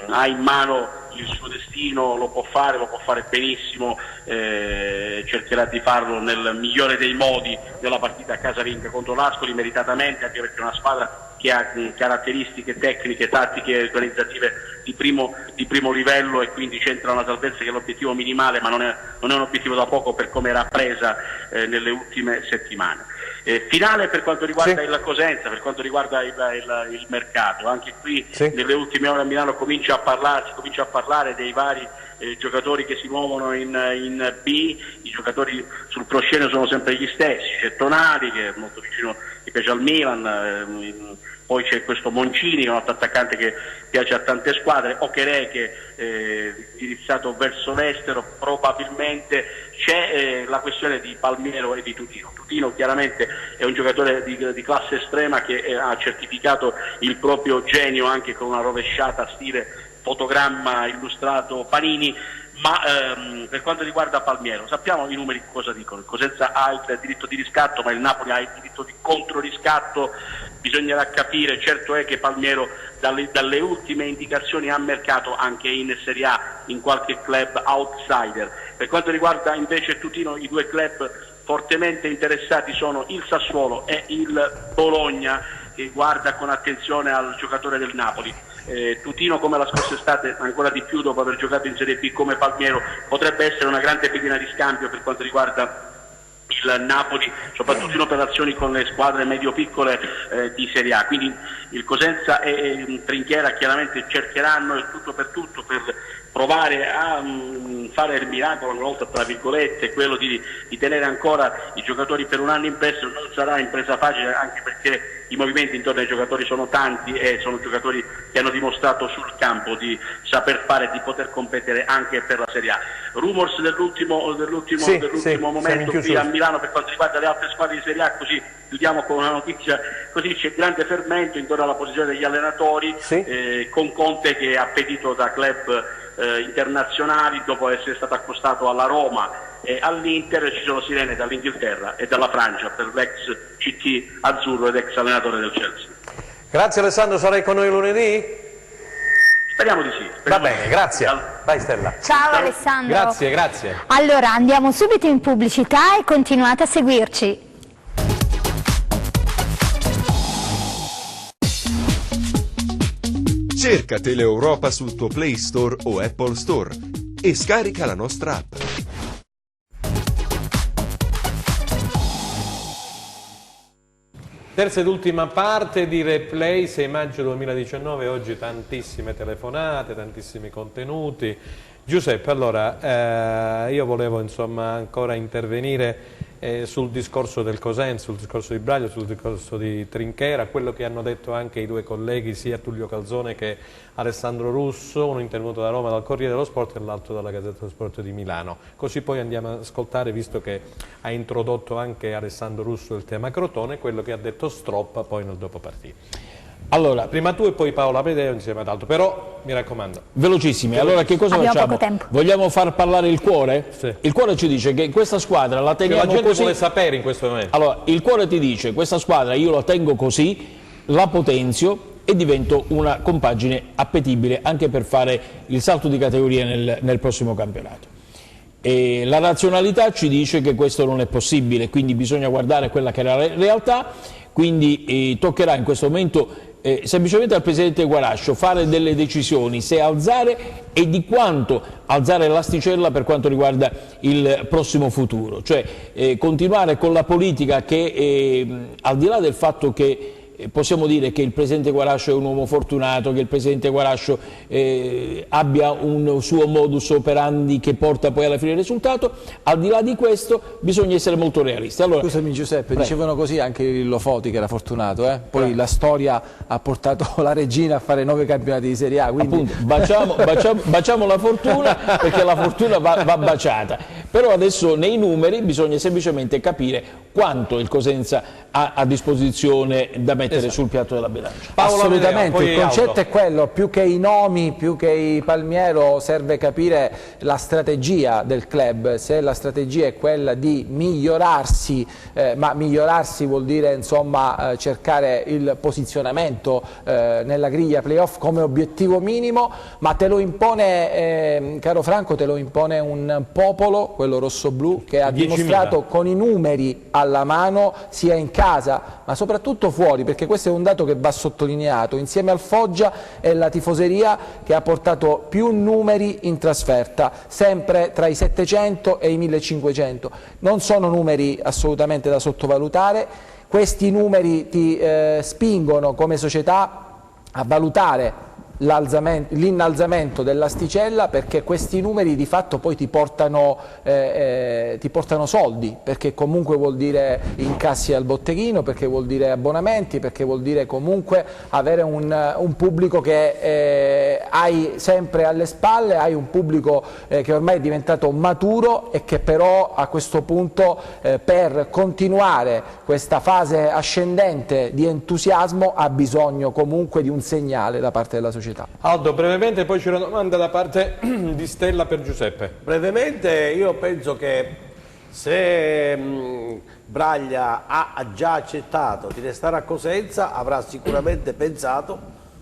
ha in mano il suo destino, lo può fare benissimo, cercherà di farlo nel migliore dei modi nella partita casalinga contro l'Ascoli, meritatamente, anche perché è una squadra che ha caratteristiche tecniche, tattiche e organizzative di primo livello, e quindi c'entra una salvezza che è l'obiettivo minimale, ma non è un obiettivo da poco per come era presa nelle ultime settimane. Finale per quanto riguarda il Cosenza, per quanto riguarda il mercato, anche qui nelle ultime ore a Milano si comincia a parlare dei vari giocatori che si muovono in B. I giocatori sul proscenio sono sempre gli stessi, c'è Tonali che è molto vicino, che piace al Milan, poi c'è questo Moncini, che è un altro attaccante che piace a tante squadre, Ocherè che è indirizzato verso l'estero, probabilmente c'è la questione di Palmiero e di Tutino. Tutino chiaramente è un giocatore di classe estrema che ha certificato il proprio genio anche con una rovesciata stile fotogramma illustrato Panini, ma per quanto riguarda Palmiero sappiamo i numeri cosa dicono. Il Cosenza ha il diritto di riscatto, ma il Napoli ha il diritto di controriscatto. Bisognerà capire, certo è che Palmiero dalle ultime indicazioni a mercato anche in Serie A, in qualche club outsider. Per quanto riguarda invece Tutino, i due club fortemente interessati sono il Sassuolo e il Bologna, che guarda con attenzione al giocatore del Napoli. Tutino, come la scorsa estate, ancora di più dopo aver giocato in Serie B come Palmiero, potrebbe essere una grande pedina di scambio per quanto riguarda il Napoli, soprattutto in operazioni con le squadre medio-piccole di Serie A. Quindi il Cosenza e Trinchiera chiaramente cercheranno il tutto per provare a fare il miracolo, una volta tra virgolette, quello di tenere ancora i giocatori per un anno in prestito. Non sarà impresa facile, anche perché i movimenti intorno ai giocatori sono tanti e sono giocatori che hanno dimostrato sul campo di saper fare e di poter competere anche per la Serie A. Rumors dell'ultimo momento qui a Milano per quanto riguarda le altre squadre di Serie A, così chiudiamo con una notizia, così c'è grande fermento intorno alla posizione degli allenatori, con Conte che è appetito da club internazionali dopo essere stato accostato alla Roma e all'Inter. Ci sono sirene dall'Inghilterra e dalla Francia per l'ex CT azzurro ed ex allenatore del Chelsea. Grazie Alessandro, sarai con noi lunedì? Speriamo di sì. Va bene, grazie. Vai Stella. Ciao Alessandro. Grazie. Allora andiamo subito in pubblicità e continuate a seguirci. Cerca Teleeuropa sul tuo Play Store o Apple Store e scarica la nostra app. Terza ed ultima parte di Replay, 6 maggio 2019, oggi tantissime telefonate, tantissimi contenuti. Giuseppe, allora io volevo insomma ancora intervenire sul discorso del Cosenza, sul discorso di Braglia, sul discorso di Trinchera, quello che hanno detto anche i due colleghi, sia Tullio Calzone che Alessandro Russo, uno intervenuto da Roma dal Corriere dello Sport e l'altro dalla Gazzetta dello Sport di Milano. Così poi andiamo ad ascoltare, visto che ha introdotto anche Alessandro Russo il tema Crotone, quello che ha detto Stroppa poi nel dopo partita. Allora, prima tu e poi Paola Amedeo insieme ad altro, però mi raccomando. Velocissimi, allora che cosa facciamo? Vogliamo far parlare il cuore? Sì. Il cuore ci dice che questa squadra la teniamo così. La gente vuole sapere in questo momento. Allora, il cuore ti dice questa squadra io la tengo così, la potenzio e divento una compagine appetibile anche per fare il salto di categoria nel prossimo campionato. E la razionalità ci dice che questo non è possibile, quindi bisogna guardare quella che è la realtà, quindi toccherà in questo momento semplicemente al Presidente Guarascio fare delle decisioni, se alzare e di quanto alzare l'asticella per quanto riguarda il prossimo futuro, cioè continuare con la politica che al di là del fatto che possiamo dire che il Presidente Guarascio è un uomo fortunato, che il Presidente Guarascio abbia un suo modus operandi che porta poi alla fine il risultato, al di là di questo bisogna essere molto realisti. Allora, scusami Giuseppe, dicevano così anche Lillo Foti che era fortunato, poi la storia ha portato la regina a fare 9 campionati di Serie A, quindi... Appunto, baciamo la fortuna perché la fortuna va baciata, però adesso nei numeri bisogna semplicemente capire quanto il Cosenza ha a disposizione da mettere sul piatto della bilancia. Assolutamente, il concetto è quello, più che i nomi, più che i Palmiero serve capire la strategia del club, se la strategia è quella di migliorarsi, ma migliorarsi vuol dire insomma cercare il posizionamento nella griglia playoff come obiettivo minimo, ma te lo impone, caro Franco, te lo impone un popolo, quello rossoblu, che ha dimostrato con i numeri alla mano sia in casa ma soprattutto fuori, perché questo è un dato che va sottolineato, insieme al Foggia è la tifoseria che ha portato più numeri in trasferta, sempre tra i 700 e i 1500. Non sono numeri assolutamente da sottovalutare, questi numeri ti spingono come società a valutare l'innalzamento dell'asticella, perché questi numeri di fatto poi ti portano soldi, perché comunque vuol dire incassi al botteghino, perché vuol dire abbonamenti, perché vuol dire comunque avere un pubblico che hai sempre alle spalle, hai un pubblico che ormai è diventato maturo e che però a questo punto per continuare questa fase ascendente di entusiasmo ha bisogno comunque di un segnale da parte della società. Aldo, brevemente, poi c'è una domanda da parte di Stella per Giuseppe. Brevemente, io penso che se Braglia ha già accettato di restare a Cosenza, avrà sicuramente pensato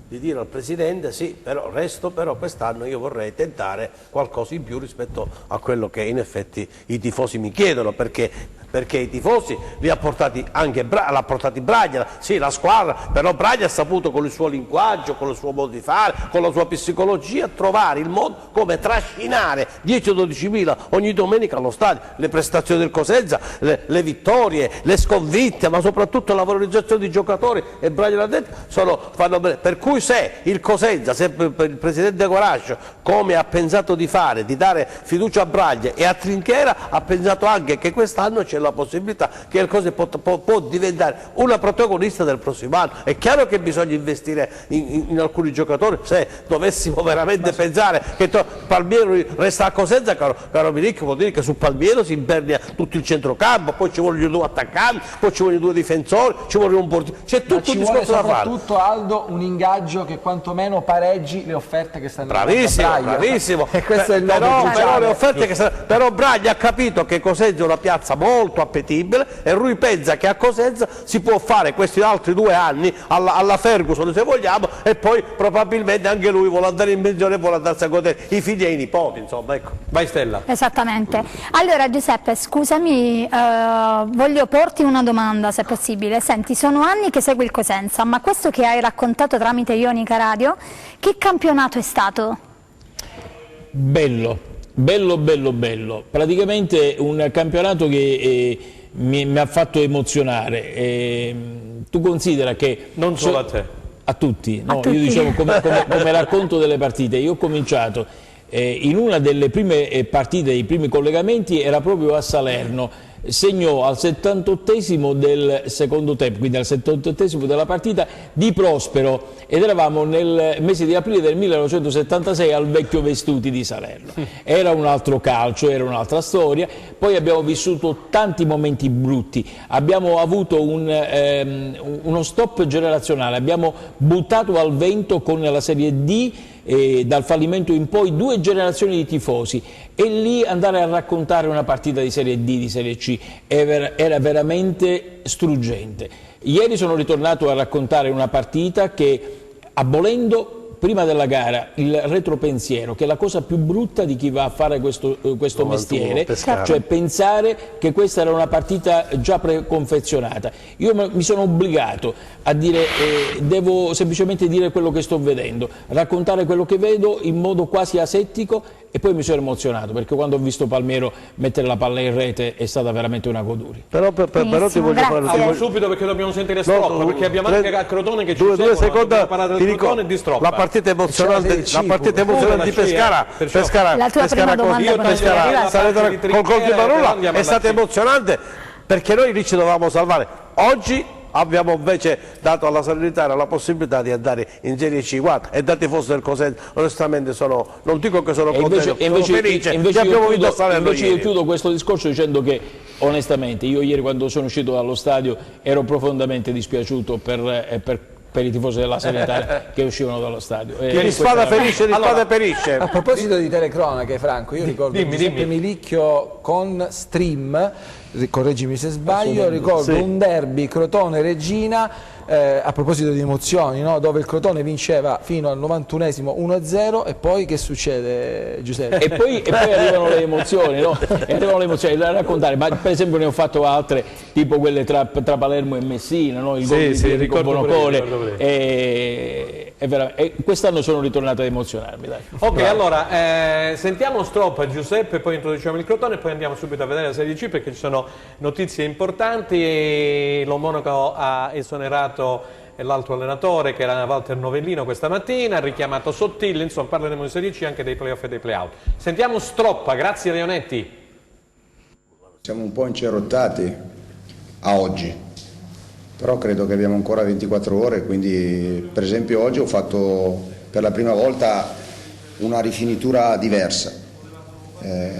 di dire al Presidente sì, però resto, però quest'anno io vorrei tentare qualcosa in più rispetto a quello che in effetti i tifosi mi chiedono, perché i tifosi li ha portati anche l'ha portati Braglia, sì, la squadra, però Braglia ha saputo con il suo linguaggio, con il suo modo di fare, con la sua psicologia trovare il modo come trascinare 10-12 mila ogni domenica allo stadio, le prestazioni del Cosenza, le vittorie, le sconfitte, ma soprattutto la valorizzazione di giocatori, e Braglia l'ha detto, fanno bene. Per cui se il Cosenza, se il Presidente Guarascio, come ha pensato di fare, di dare fiducia a Braglia e a Trinchera, ha pensato anche che quest'anno c'è la possibilità che il Cosenza può diventare una protagonista del prossimo anno. È chiaro che bisogna investire in alcuni giocatori, se dovessimo veramente pensare che Palmiero resta a Cosenza, caro Miricco, vuol dire che su Palmiero si impernia tutto il centrocampo, poi ci vogliono 2 attaccanti, poi ci vogliono 2 difensori, ci vuole un portiere, c'è tutto un discorso da fare. Soprattutto, Aldo, un ingaggio che quantomeno pareggi le offerte che stanno bravissimo, bravissimo. E questo è il però le offerte però Braglia ha capito che Cosenza è una piazza molto appetibile e lui pensa che a Cosenza si può fare questi altri 2 anni alla Ferguson, se vogliamo, e poi probabilmente anche lui vuole andare in pensione e vuole andarsi a godere i figli e i nipoti, insomma, ecco. Vai Stella. Esattamente. Allora Giuseppe, scusami, voglio porti una domanda se possibile. Senti, sono anni che segui il Cosenza, ma questo che hai raccontato tramite Ionica Radio, che campionato è stato? Bello, bello, bello, bello. Praticamente un campionato che mi ha fatto emozionare. Tu considera che... Non solo a te. A tutti, no? Io dicevo come racconto delle partite. Io ho cominciato in una delle prime partite, dei primi collegamenti, era proprio a Salerno. Segnò al 78esimo del secondo tempo, quindi al 78esimo della partita, Di Prospero, ed eravamo nel mese di aprile del 1976 al Vecchio Vestuti di Salerno. Era un altro calcio, era un'altra storia. Poi abbiamo vissuto tanti momenti brutti, abbiamo avuto uno stop generazionale, abbiamo buttato al vento con la Serie D dal fallimento in poi 2 generazioni di tifosi, e lì andare a raccontare una partita di Serie D, di Serie C era veramente struggente. Ieri sono ritornato a raccontare una partita che, abolendo prima della gara il retropensiero, che è la cosa più brutta di chi va a fare questo mestiere, cioè pensare che questa era una partita già preconfezionata. Io mi sono obbligato a dire, devo semplicemente dire quello che sto vedendo, raccontare quello che vedo in modo quasi asettico, e poi mi sono emozionato, perché quando ho visto Palmiero mettere la palla in rete è stata veramente una goduria. Però ti voglio fare subito, perché dobbiamo sentire Stroppa, perché abbiamo anche a Crotone che ci due secondi, parlare del Crotone e di Stroppa. La partita emozionante di Pescara, la tua prima domanda col gol di Marola è stata emozionante, perché noi lì ci dovevamo salvare. Oggi abbiamo invece dato alla Salernitana la possibilità di andare in Serie C. Guarda, e da tifoso del Cosenza, onestamente non dico che sono contento, sono felice che abbiamo vinto a Salerno. Invece io chiudo questo discorso dicendo che, onestamente, io ieri quando sono uscito dallo stadio ero profondamente dispiaciuto per i tifosi della Salernitana che uscivano dallo stadio. Di spada ferisce, di spada perisce. A proposito di telecronache, Franco, io ricordo Giuseppe Milicchio con Stream, correggimi se sbaglio, ricordo un derby Crotone-Regina, a proposito di emozioni, no? Dove il Crotone vinceva fino al 91esimo 1-0, e poi che succede, Giuseppe? E poi arrivano le emozioni, no? Arrivano le emozioni da raccontare, ma per esempio ne ho fatto altre, tipo quelle tra Palermo e Messina, no? Il gol di Enrico Bonocore, e quest'anno sono ritornato ad emozionarmi. Dai. Ok, allora sentiamo Stroppa, Giuseppe, poi introduciamo il Crotone e poi andiamo subito a vedere la Serie C, perché ci sono notizie importanti. Lo Monaco ha esonerato l'altro allenatore, che era Walter Novellino, questa mattina, ha richiamato Sottile, insomma parleremo di Serie C, anche dei playoff e dei playout. Sentiamo Stroppa, grazie Leonetti. Siamo un po' incerottati a oggi, però credo che abbiamo ancora 24 ore, quindi per esempio oggi ho fatto per la prima volta una rifinitura diversa, e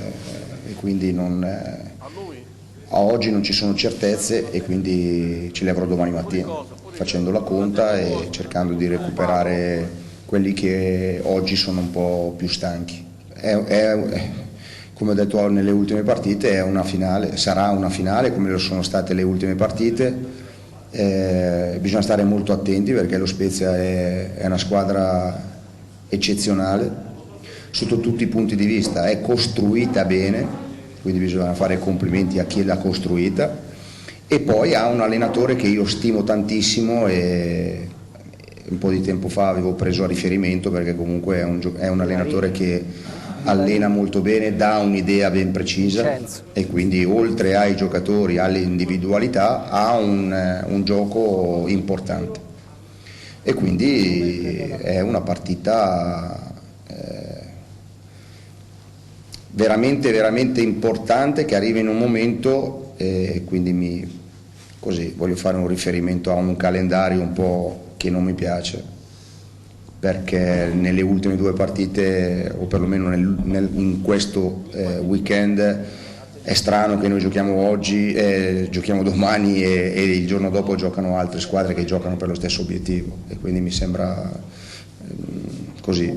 quindi a oggi non ci sono certezze, e quindi ce le avrò domani mattina, facendo la conta e cercando di recuperare quelli che oggi sono un po' più stanchi. Come ho detto nelle ultime partite, è una finale, sarà una finale come lo sono state le ultime partite. Bisogna stare molto attenti, perché lo Spezia è una squadra eccezionale sotto tutti i punti di vista, è costruita bene, quindi bisogna fare complimenti a chi l'ha costruita, e poi ha un allenatore che io stimo tantissimo, e un po' di tempo fa avevo preso a riferimento, perché comunque è un allenatore che allena molto bene, dà un'idea ben precisa, e quindi oltre ai giocatori, alle individualità, ha un gioco importante, e quindi è una partita veramente veramente importante, che arriva in un momento, quindi così voglio fare un riferimento a un calendario un po' che non mi piace, perché nelle ultime 2 partite, o perlomeno in questo weekend, è strano che noi giochiamo oggi, giochiamo domani, e il giorno dopo giocano altre squadre che giocano per lo stesso obiettivo, e quindi mi sembra così.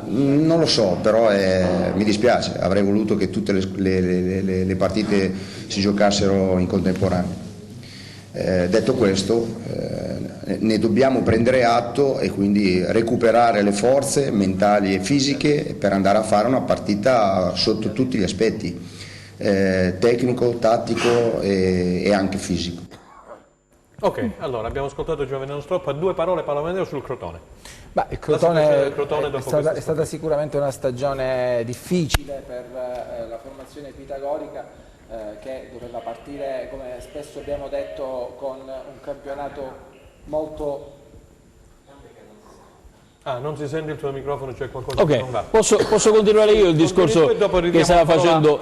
Non lo so, però mi dispiace, avrei voluto che tutte le partite si giocassero in contemporanea. Detto questo, ne dobbiamo prendere atto, e quindi recuperare le forze mentali e fisiche per andare a fare una partita sotto tutti gli aspetti, tecnico, tattico e anche fisico. Ok, allora abbiamo ascoltato Giovanni Nostroppo, a due parole Paolo Amedeo sul Crotone. Beh, il Crotone è stata sicuramente una stagione difficile per la formazione pitagorica che doveva partire, come spesso abbiamo detto, con un campionato molto... non si sente il tuo microfono, c'è qualcosa che non va. Posso continuare io il discorso che stava facendo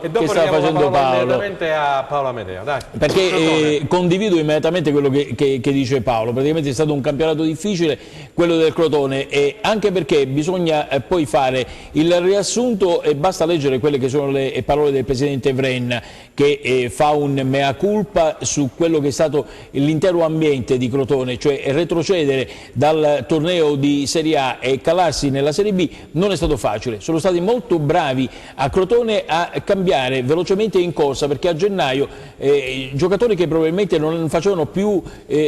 Paolo? A Paolo Amedeo, dai. Perché condivido immediatamente quello che dice Paolo. Praticamente è stato un campionato difficile quello del Crotone, e anche perché bisogna poi fare il riassunto, e basta leggere quelle che sono le parole del presidente Vrenna, che fa un mea culpa su quello che è stato l'intero ambiente di Crotone, cioè retrocedere dal torneo di Serie A e calarsi nella Serie B non è stato facile. Sono stati molto bravi a Crotone a cambiare velocemente in corsa, perché a gennaio giocatori che probabilmente non facevano più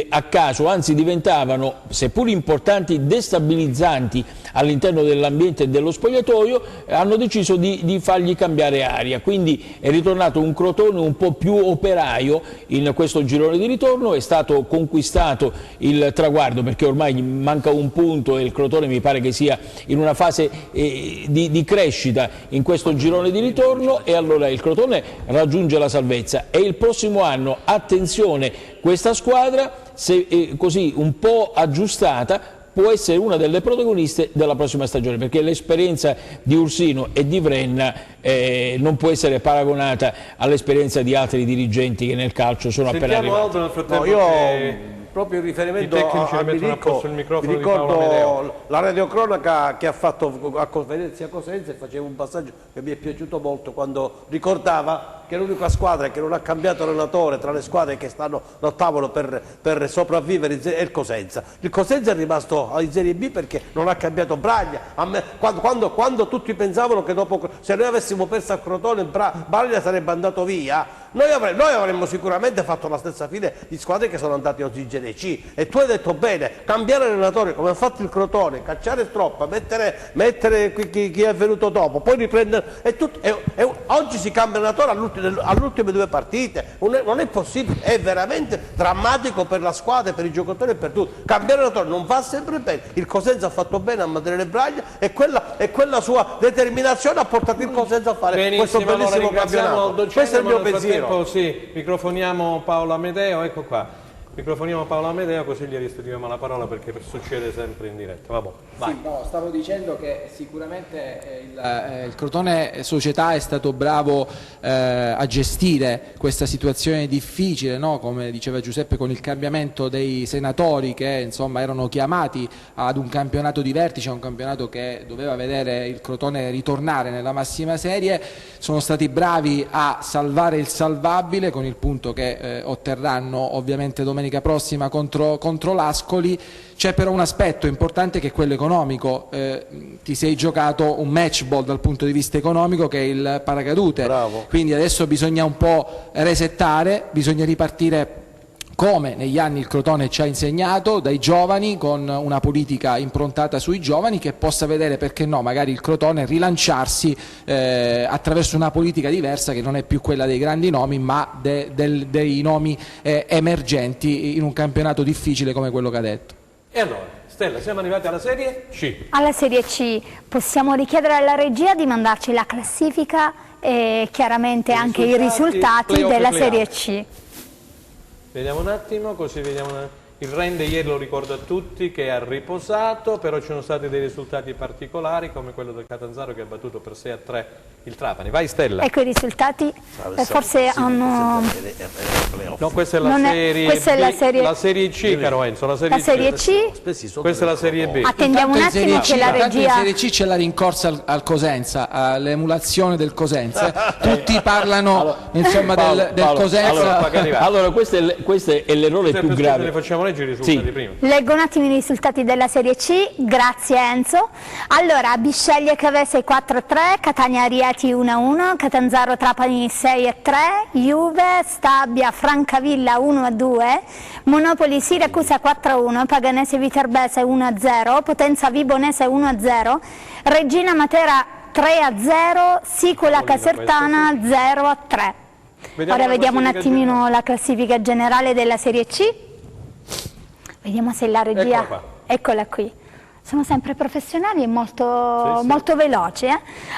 a caso, anzi diventavano, seppur importanti, destabilizzanti all'interno dell'ambiente e dello spogliatoio, hanno deciso di fargli cambiare aria. Quindi è ritornato un Crotone un po' più operaio in questo girone di ritorno, è stato conquistato il traguardo, perché ormai manca un punto e il Crotone mi pare che sia in una fase di crescita in questo girone di ritorno, e allora il Crotone raggiunge la salvezza. E il prossimo anno, attenzione, questa squadra, se così un po' aggiustata, può essere una delle protagoniste della prossima stagione, perché l'esperienza di Ursino e di Vrenna non può essere paragonata all'esperienza di altri dirigenti che nel calcio sono appena arrivati. Nel frattempo proprio in riferimento a Mirko, il microfono mi di Paolo Amedeo. ricordo la radiocronaca che ha fatto a Venezia Cosenza, e faceva un passaggio che mi è piaciuto molto, quando ricordava che l'unica squadra che non ha cambiato allenatore tra le squadre che lottavano per sopravvivere è il Cosenza. Il Cosenza è rimasto in Serie B perché non ha cambiato Braglia. Quando tutti pensavano che dopo, se noi avessimo perso a Crotone, Braglia sarebbe andato via, noi avremmo sicuramente fatto la stessa fine di squadre che sono andate oggi in Serie C. E tu hai detto bene, cambiare allenatore come ha fatto il Crotone, cacciare Stroppa, mettere chi è venuto dopo, poi riprendere, oggi si cambia allenatore alle ultime due partite, non è possibile, è veramente drammatico per la squadra, per i giocatori e per tutti. Cambiare allenatore non va sempre bene. Il Cosenza ha fatto bene a mantenere Braglia, e quella sua determinazione ha portato il Cosenza a fare questo bellissimo campionato. Questo è il mio pensiero. Sì, microfoniamo Paolo Amedeo, ecco qua. Microfoniamo Paolo Amedeo, così gli restituiamo la parola, perché succede sempre in diretta. Vabbè, vai. Sì, no, stavo dicendo che sicuramente il Crotone Società è stato bravo a gestire questa situazione difficile, no? Come diceva Giuseppe, con il cambiamento dei senatori che insomma erano chiamati ad un campionato di vertice, un campionato che doveva vedere il Crotone ritornare nella massima serie. Sono stati bravi a salvare il salvabile, con il punto che otterranno ovviamente domenica prossima contro l'Ascoli. C'è però un aspetto importante che è quello economico. Ti sei giocato un match ball dal punto di vista economico, che è il paracadute. Bravo. Quindi adesso bisogna un po' resettare, bisogna ripartire come negli anni il Crotone ci ha insegnato, dai giovani, con una politica improntata sui giovani che possa vedere, perché no, magari il Crotone rilanciarsi attraverso una politica diversa, che non è più quella dei grandi nomi, ma dei nomi emergenti in un campionato difficile come quello che ha detto. E allora, Stella, siamo arrivati alla Serie C. Alla Serie C possiamo richiedere alla regia di mandarci la classifica e chiaramente anche i risultati della Serie C. Vediamo un attimo, così vediamo il rende ieri, lo ricordo a tutti, che ha riposato, però ci sono stati dei risultati particolari, come quello del Catanzaro che ha battuto per 6-3 il Trapani. Vai Stella. Ecco i risultati, forse hanno... No, questa è la serie C, caro Enzo, la serie C. Questa è la Serie B. Attendiamo un attimo che la regia... In Serie C c'è la rincorsa al Cosenza, all'emulazione del Cosenza. Tutti parlano insomma del Cosenza. Allora questo è l'errore più grave. Ne facciamo leggere i risultati prima. Leggo un attimo i risultati della Serie C, grazie Enzo. Allora, Bisceglie Cavese 4-3, Catania Rieti 1-1, Catanzaro Trapani 6-3, Juve Stabia Francavilla 1-2, Monopoli Siracusa 4-1, Paganese Viterbese 1-0, Potenza Vibonese 1-0, Regina Matera 3-0, Sicula Casertana 0-3. Ora vediamo un attimino la classifica generale della Serie C. Vediamo se la regia... Eccola qui. Sono sempre professionali e molto veloci.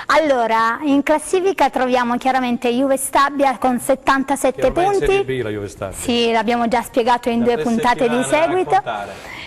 Allora, in classifica troviamo chiaramente Juve Stabia con 77 punti. Serie B, la Juve Stabia. Sì, l'abbiamo già spiegato in 2 puntate di seguito.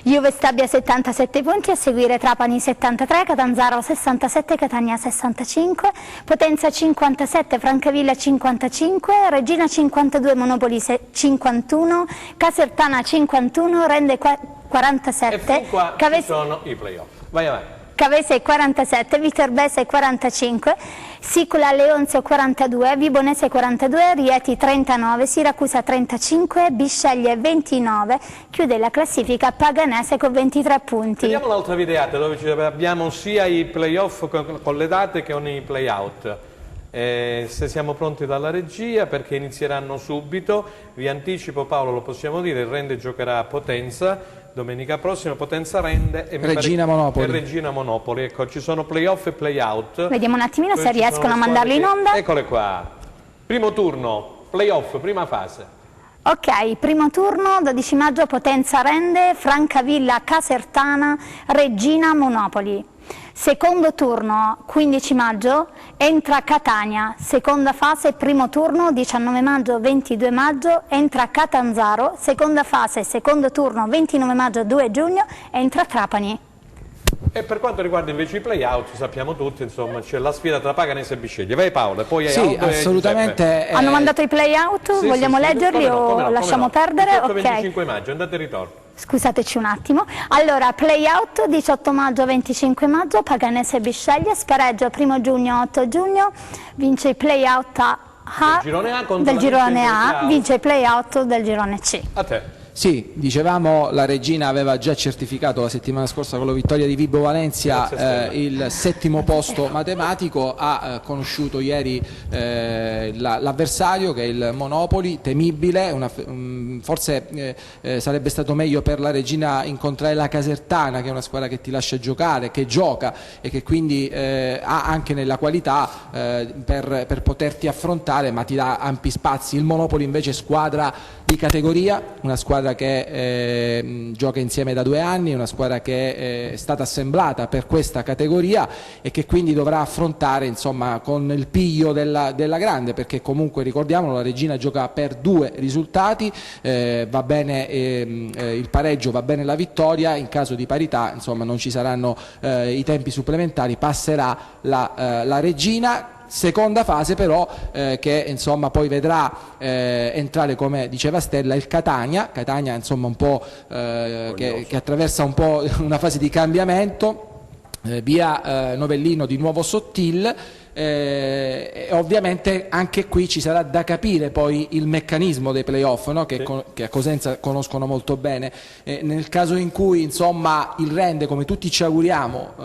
Juve Stabia 77 punti, a seguire Trapani 73, Catanzaro 67, Catania 65, Potenza 57, Francavilla 55, Regina 52, Monopoli 51, Casertana 51, Rende 47. E fin qua ci sono i playoff. Vai avanti. Cavese 47, Viterbese 45, Sicula Leonzio 42, Vibonese 42, Rieti 39, Siracusa 35, Bisceglie 29, chiude la classifica Paganese con 23 punti. Vediamo l'altra videata dove abbiamo sia i playoff con le date che con i playout. Se siamo pronti dalla regia, perché inizieranno subito, vi anticipo, Paolo, lo possiamo dire, il Rende giocherà a Potenza domenica prossima, Potenza Rende e Regina Monopoli. Regina Monopoli. Ecco, ci sono playoff e playout. Vediamo un attimino se riescono a mandarli in onda. Eccole qua. Primo turno, playoff, prima fase. Ok, primo turno, 12 maggio Potenza Rende, Francavilla Casertana, Regina Monopoli. Secondo turno, 15 maggio, entra Catania. Seconda fase, primo turno, 19 maggio, 22 maggio, entra Catanzaro. Seconda fase, secondo turno, 29 maggio, 2 giugno, entra Trapani. E per quanto riguarda invece i play-out, sappiamo tutti, insomma, c'è la sfida tra Paganese e Bisceglie. Vai Paolo, e poi sì, assolutamente. Hanno mandato i play-out, sì, vogliamo leggerli o lasciamo perdere? 18-25 maggio, andate e ritorno. Scusateci un attimo. Allora, play-out 18 maggio, 25 maggio, Paganese e Bisceglie, spareggio 1 giugno, 8 giugno, vince i play-out del girone A, vince i play-out del girone C. A te. Sì, dicevamo, la Regina aveva già certificato la settimana scorsa con la vittoria di Vibo Valencia il 7° posto matematico, ha conosciuto ieri l'avversario che è il Monopoli, temibile, forse sarebbe stato meglio per la Regina incontrare la Casertana, che è una squadra che ti lascia giocare, che gioca e che quindi ha anche nella qualità per poterti affrontare, ma ti dà ampi spazi. Il Monopoli invece è squadra di categoria, una squadra che gioca insieme da 2 anni, una squadra che è stata assemblata per questa categoria e che quindi dovrà affrontare, insomma, con il piglio della grande, perché comunque ricordiamolo, la Regina gioca per 2 risultati, va bene il pareggio, va bene la vittoria, in caso di parità, insomma, non ci saranno i tempi supplementari, passerà la Regina. Seconda fase però che insomma poi vedrà entrare, come diceva Stella, il Catania, insomma un po' che attraversa un po' una fase di cambiamento, via Novellino di nuovo Sottil. Ovviamente anche qui ci sarà da capire poi il meccanismo dei playoff, no? che a Cosenza conoscono molto bene. Nel caso in cui, insomma, il Rende, come tutti ci auguriamo,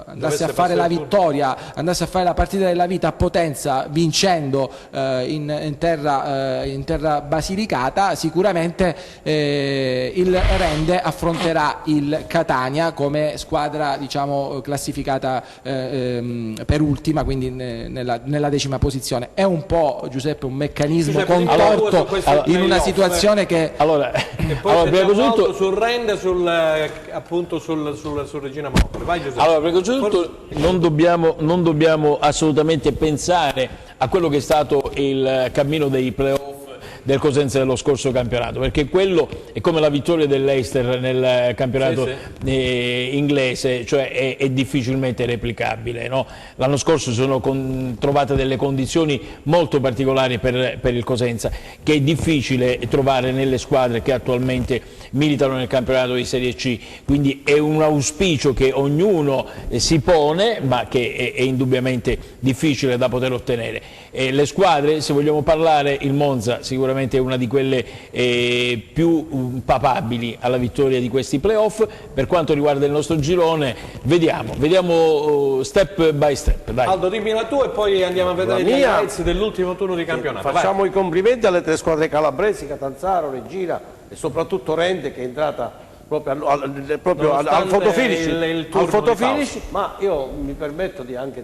andasse a fare la vittoria, andasse a fare la partita della vita a Potenza vincendo in terra basilicata, sicuramente il Rende affronterà il Catania come squadra, diciamo, classificata per ultima, quindi nella 10ª posizione. È un po', Giuseppe, un meccanismo contorto in una situazione che... Allora, prima di tutto sul Rende, appunto sul Regina Monopoli. Vai, Giuseppe. Allora, prima di tutto non dobbiamo assolutamente pensare a quello che è stato il cammino dei playoff del Cosenza dello scorso campionato, perché quello è come la vittoria dell'Leicester nel campionato inglese, cioè è difficilmente replicabile, no? L'anno scorso si sono trovate delle condizioni molto particolari per il Cosenza, che è difficile trovare nelle squadre che attualmente militano nel campionato di Serie C, quindi è un auspicio che ognuno si pone, ma che è indubbiamente difficile da poter ottenere. Le squadre, se vogliamo parlare, il Monza sicuramente è una di quelle più papabili alla vittoria di questi playoff. Per quanto riguarda il nostro girone, vediamo step by step. Dai. Aldo, dimmi la tua e poi andiamo a vedere gli highlights dell'ultimo turno di campionato. Facciamo i complimenti alle 3 squadre calabresi, Catanzaro, Regina e soprattutto Rende, che è entrata proprio al fotofinish, ma io mi permetto anche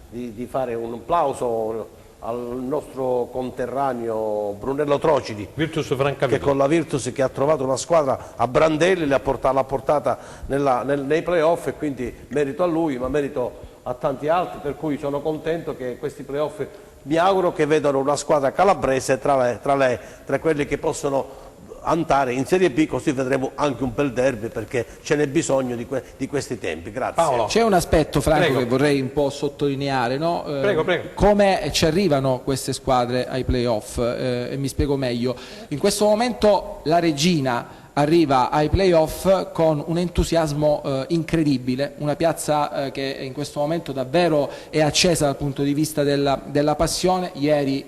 di fare un applauso al nostro conterraneo Brunello Trocidi, Virtus Francavilla, che con la Virtus che ha trovato una squadra a brandelli l'ha portata nei playoff, e quindi merito a lui, ma merito a tanti altri, per cui sono contento che questi playoff, mi auguro che vedano una squadra calabrese tra quelli che possono andare in Serie B, così vedremo anche un bel derby, perché ce n'è bisogno di questi tempi. Grazie. C'è un aspetto, Franco, Prego. che vorrei un po' sottolineare, no? Prego. Come ci arrivano queste squadre ai playoff, e mi spiego meglio. In questo momento la Regina arriva ai playoff con un entusiasmo incredibile, una piazza che in questo momento davvero è accesa dal punto di vista della passione. Ieri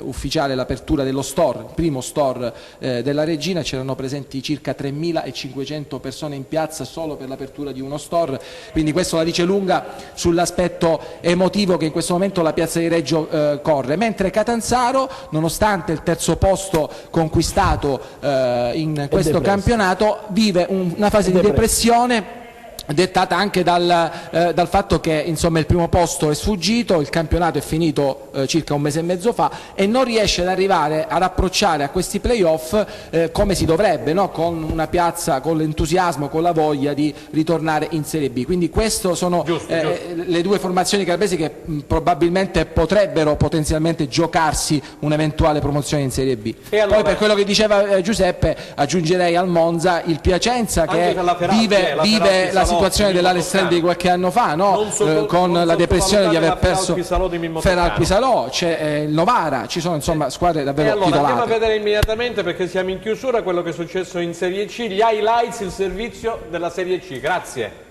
ufficiale l'apertura dello store, il primo store della Regina, c'erano presenti circa 3.500 persone in piazza solo per l'apertura di uno store, quindi questo la dice lunga sull'aspetto emotivo che in questo momento la piazza di Reggio corre, mentre Catanzaro, nonostante il terzo posto conquistato in questo campionato, vive una fase di depressione dettata anche dal fatto che insomma il primo posto è sfuggito, il campionato è finito circa un mese e mezzo fa e non riesce ad arrivare ad approcciare a questi playoff come si dovrebbe, no? Con una piazza, con l'entusiasmo, con la voglia di ritornare in Serie B. Quindi queste sono le due formazioni calabresi che probabilmente potrebbero potenzialmente giocarsi un'eventuale promozione in Serie B. Allora, poi per quello che diceva Giuseppe, aggiungerei al Monza il Piacenza, che vive la situazione dell'Alessandria di qualche anno fa, no? Con la depressione di aver perso Feralpisalò, c'è il Novara, ci sono insomma squadre davvero titolate. Andiamo a vedere immediatamente, perché siamo in chiusura, quello che è successo in Serie C, gli highlights, il servizio della Serie C. Grazie.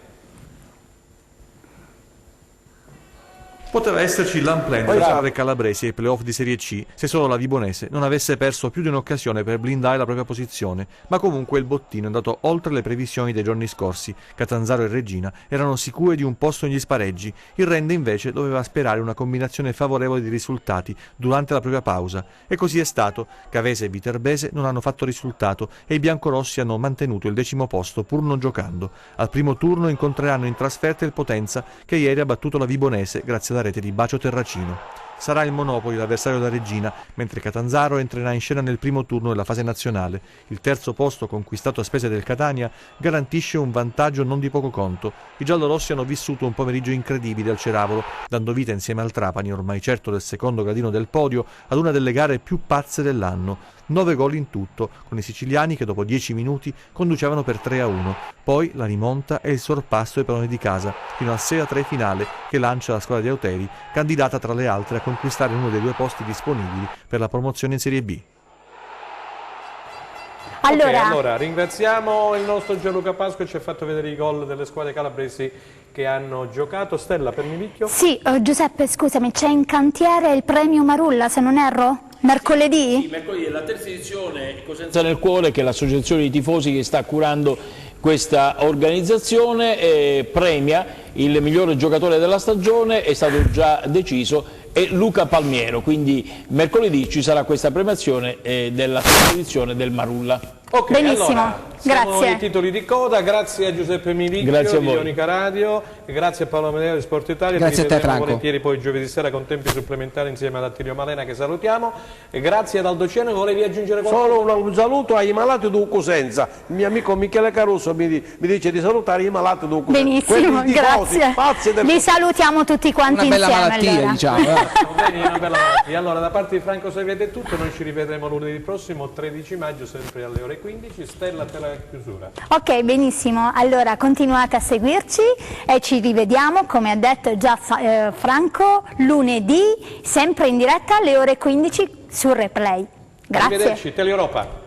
Poteva esserci l'unplan delle squadre calabresi ai playoff di Serie C se solo la Vibonese non avesse perso più di un'occasione per blindare la propria posizione, ma comunque il bottino è andato oltre le previsioni dei giorni scorsi. Catanzaro e Regina erano sicure di un posto negli spareggi, il Rende invece doveva sperare una combinazione favorevole di risultati durante la propria pausa, e così è stato. Cavese e Viterbese non hanno fatto risultato e i biancorossi hanno mantenuto il 10° posto pur non giocando. Al primo turno incontreranno in trasferta il Potenza, che ieri ha battuto la Vibonese grazie alla rete di Bacio Terracino. Sarà il Monopoli l'avversario della Regina, mentre Catanzaro entrerà in scena nel primo turno della fase nazionale. Il terzo posto, conquistato a spese del Catania, garantisce un vantaggio non di poco conto. I giallorossi hanno vissuto un pomeriggio incredibile al Ceravolo, dando vita insieme al Trapani, ormai certo del secondo gradino del podio, ad una delle gare più pazze dell'anno. 9 gol in tutto, con i siciliani che dopo 10 minuti conducevano per 3-1. Poi la rimonta e il sorpasso ai padroni di casa, fino al 6-3 finale che lancia la squadra di Auteri, candidata tra le altre a conquistare uno dei 2 posti disponibili per la promozione in Serie B. Allora, ringraziamo il nostro Gianluca Pasqua, che ci ha fatto vedere i gol delle squadre calabresi che hanno giocato. Stella, per Milicchio? Sì, Giuseppe, scusami, c'è in cantiere il premio Marulla, se non erro? Mercoledì? Sì, mercoledì è la terza edizione Cosenza nel Cuore, che è l'associazione di tifosi che sta curando questa organizzazione, premia il migliore giocatore della stagione, è stato già deciso, è Luca Palmiero, quindi mercoledì ci sarà questa premiazione della terza edizione del Marulla. Ok, benissimo, allora, siamo grazie. ai titoli di coda. Grazie a Giuseppe Milicchio di Ionica Radio, grazie a Paolo Amedeo di Sport Italia. Grazie a te, Franco. Volentieri poi giovedì sera con tempi supplementari insieme ad Attilio Malena, che salutiamo, e grazie ad Aldo Ciano. Volevi aggiungere qualcosa? Solo un saluto ai malati di Cosenza. Il mio amico Michele Caruso mi dice di salutare i malati di Cosenza. Benissimo, grazie. Li salutiamo tutti quanti una bella insieme. malattia, allora. diciamo. Una bella malattia. Allora, da parte di Franco Segrete è tutto, noi ci rivedremo lunedì prossimo, 13 maggio, sempre alle ore 15. Stella, per la chiusura. Ok, benissimo, allora continuate a seguirci e ci rivediamo, come ha detto già Franco, lunedì, sempre in diretta alle ore 15 su Replay. Grazie. Arrivederci, Teleeuropa.